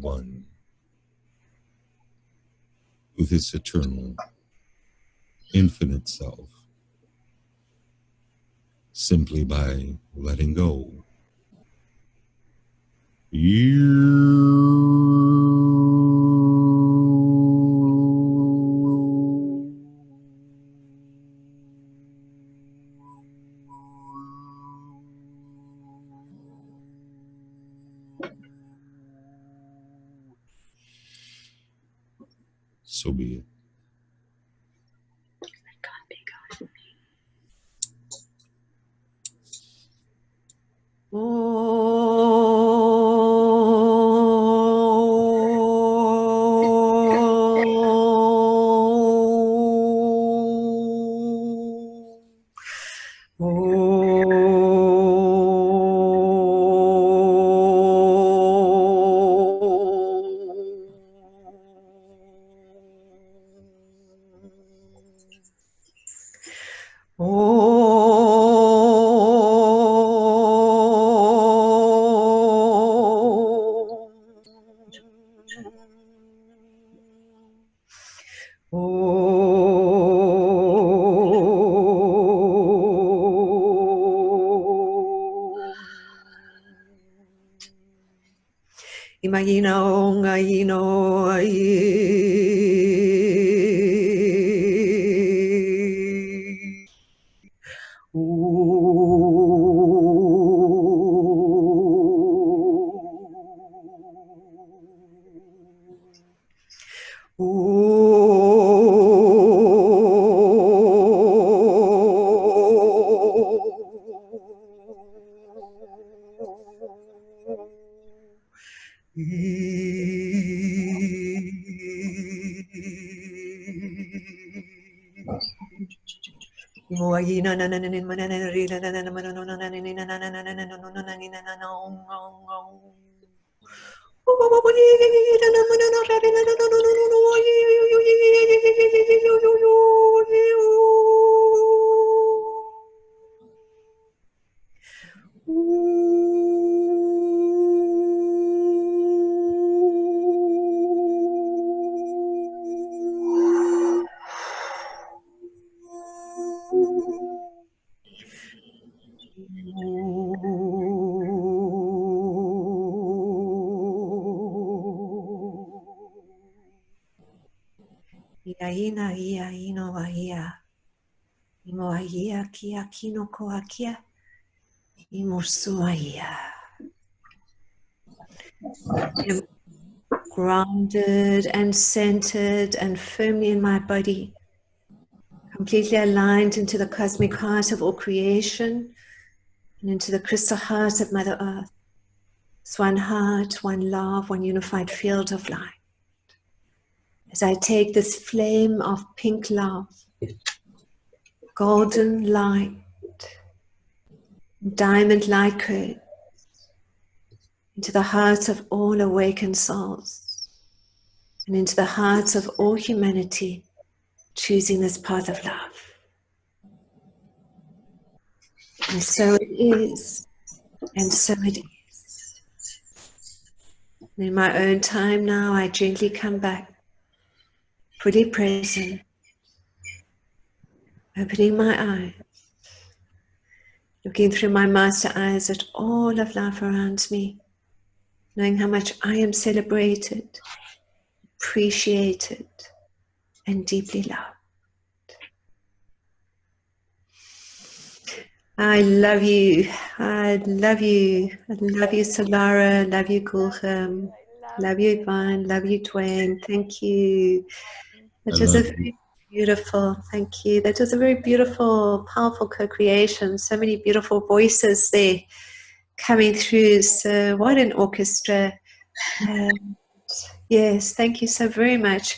one with this eternal, infinite self, simply by letting go. So be it. Grounded and centered and firmly in my body, completely aligned into the cosmic heart of all creation and into the crystal heart of Mother Earth. It's one heart, one love, one unified field of light. As I take this flame of pink love, golden light, diamond light current, into the hearts of all awakened souls and into the hearts of all humanity choosing this path of love. And so it is, and so it is. And in my own time now, I gently come back, fully present, opening my eyes, looking through my master eyes at all of life around me, knowing how much I am celebrated, appreciated, and deeply loved. I love you. I love you. I love you, Solara. Love you, Guilherme. Love you, Yvonne. Love you, Dwaine. Thank you. That was a very beautiful, thank you. That was a very beautiful, powerful co-creation. So many beautiful voices there coming through. So what an orchestra. And yes, thank you so very much.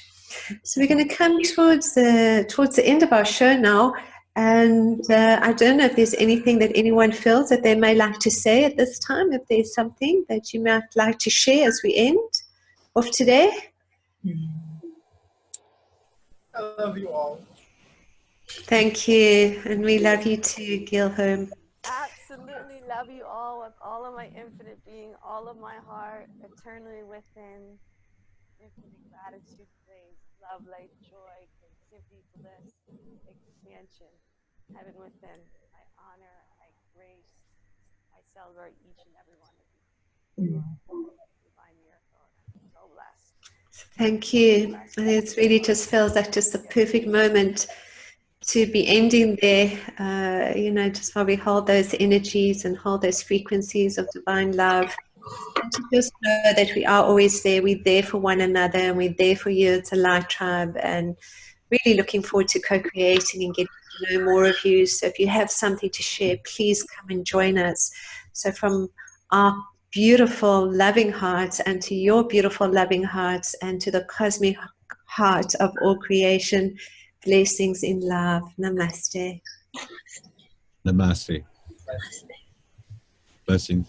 So we're going to come towards the end of our show now. And I don't know if there's anything that anyone feels that they may like to say at this time, if there's something that you might like to share as we end of today. I love you all. Thank you. And we love you too, Guilherme. Absolutely love you all with all of my infinite being, all of my heart, eternally within. Infinite gratitude, praise, love, light, joy, creativity, bliss, expansion, heaven within. I honor, I grace, I celebrate each and every one of you. Divine miracle. I'm so blessed. Thank you. And it really just feels like just the perfect moment to be ending there, you know, just while we hold those energies and hold those frequencies of divine love. And to just know that we are always there. We're there for one another, and we're there for you. It's a light tribe, and really looking forward to co-creating and getting to know more of you. So if you have something to share, please come and join us. So from our beautiful, loving hearts, and to your beautiful, loving hearts, and to the cosmic heart of all creation, blessings in love. Namaste. Namaste. Blessings.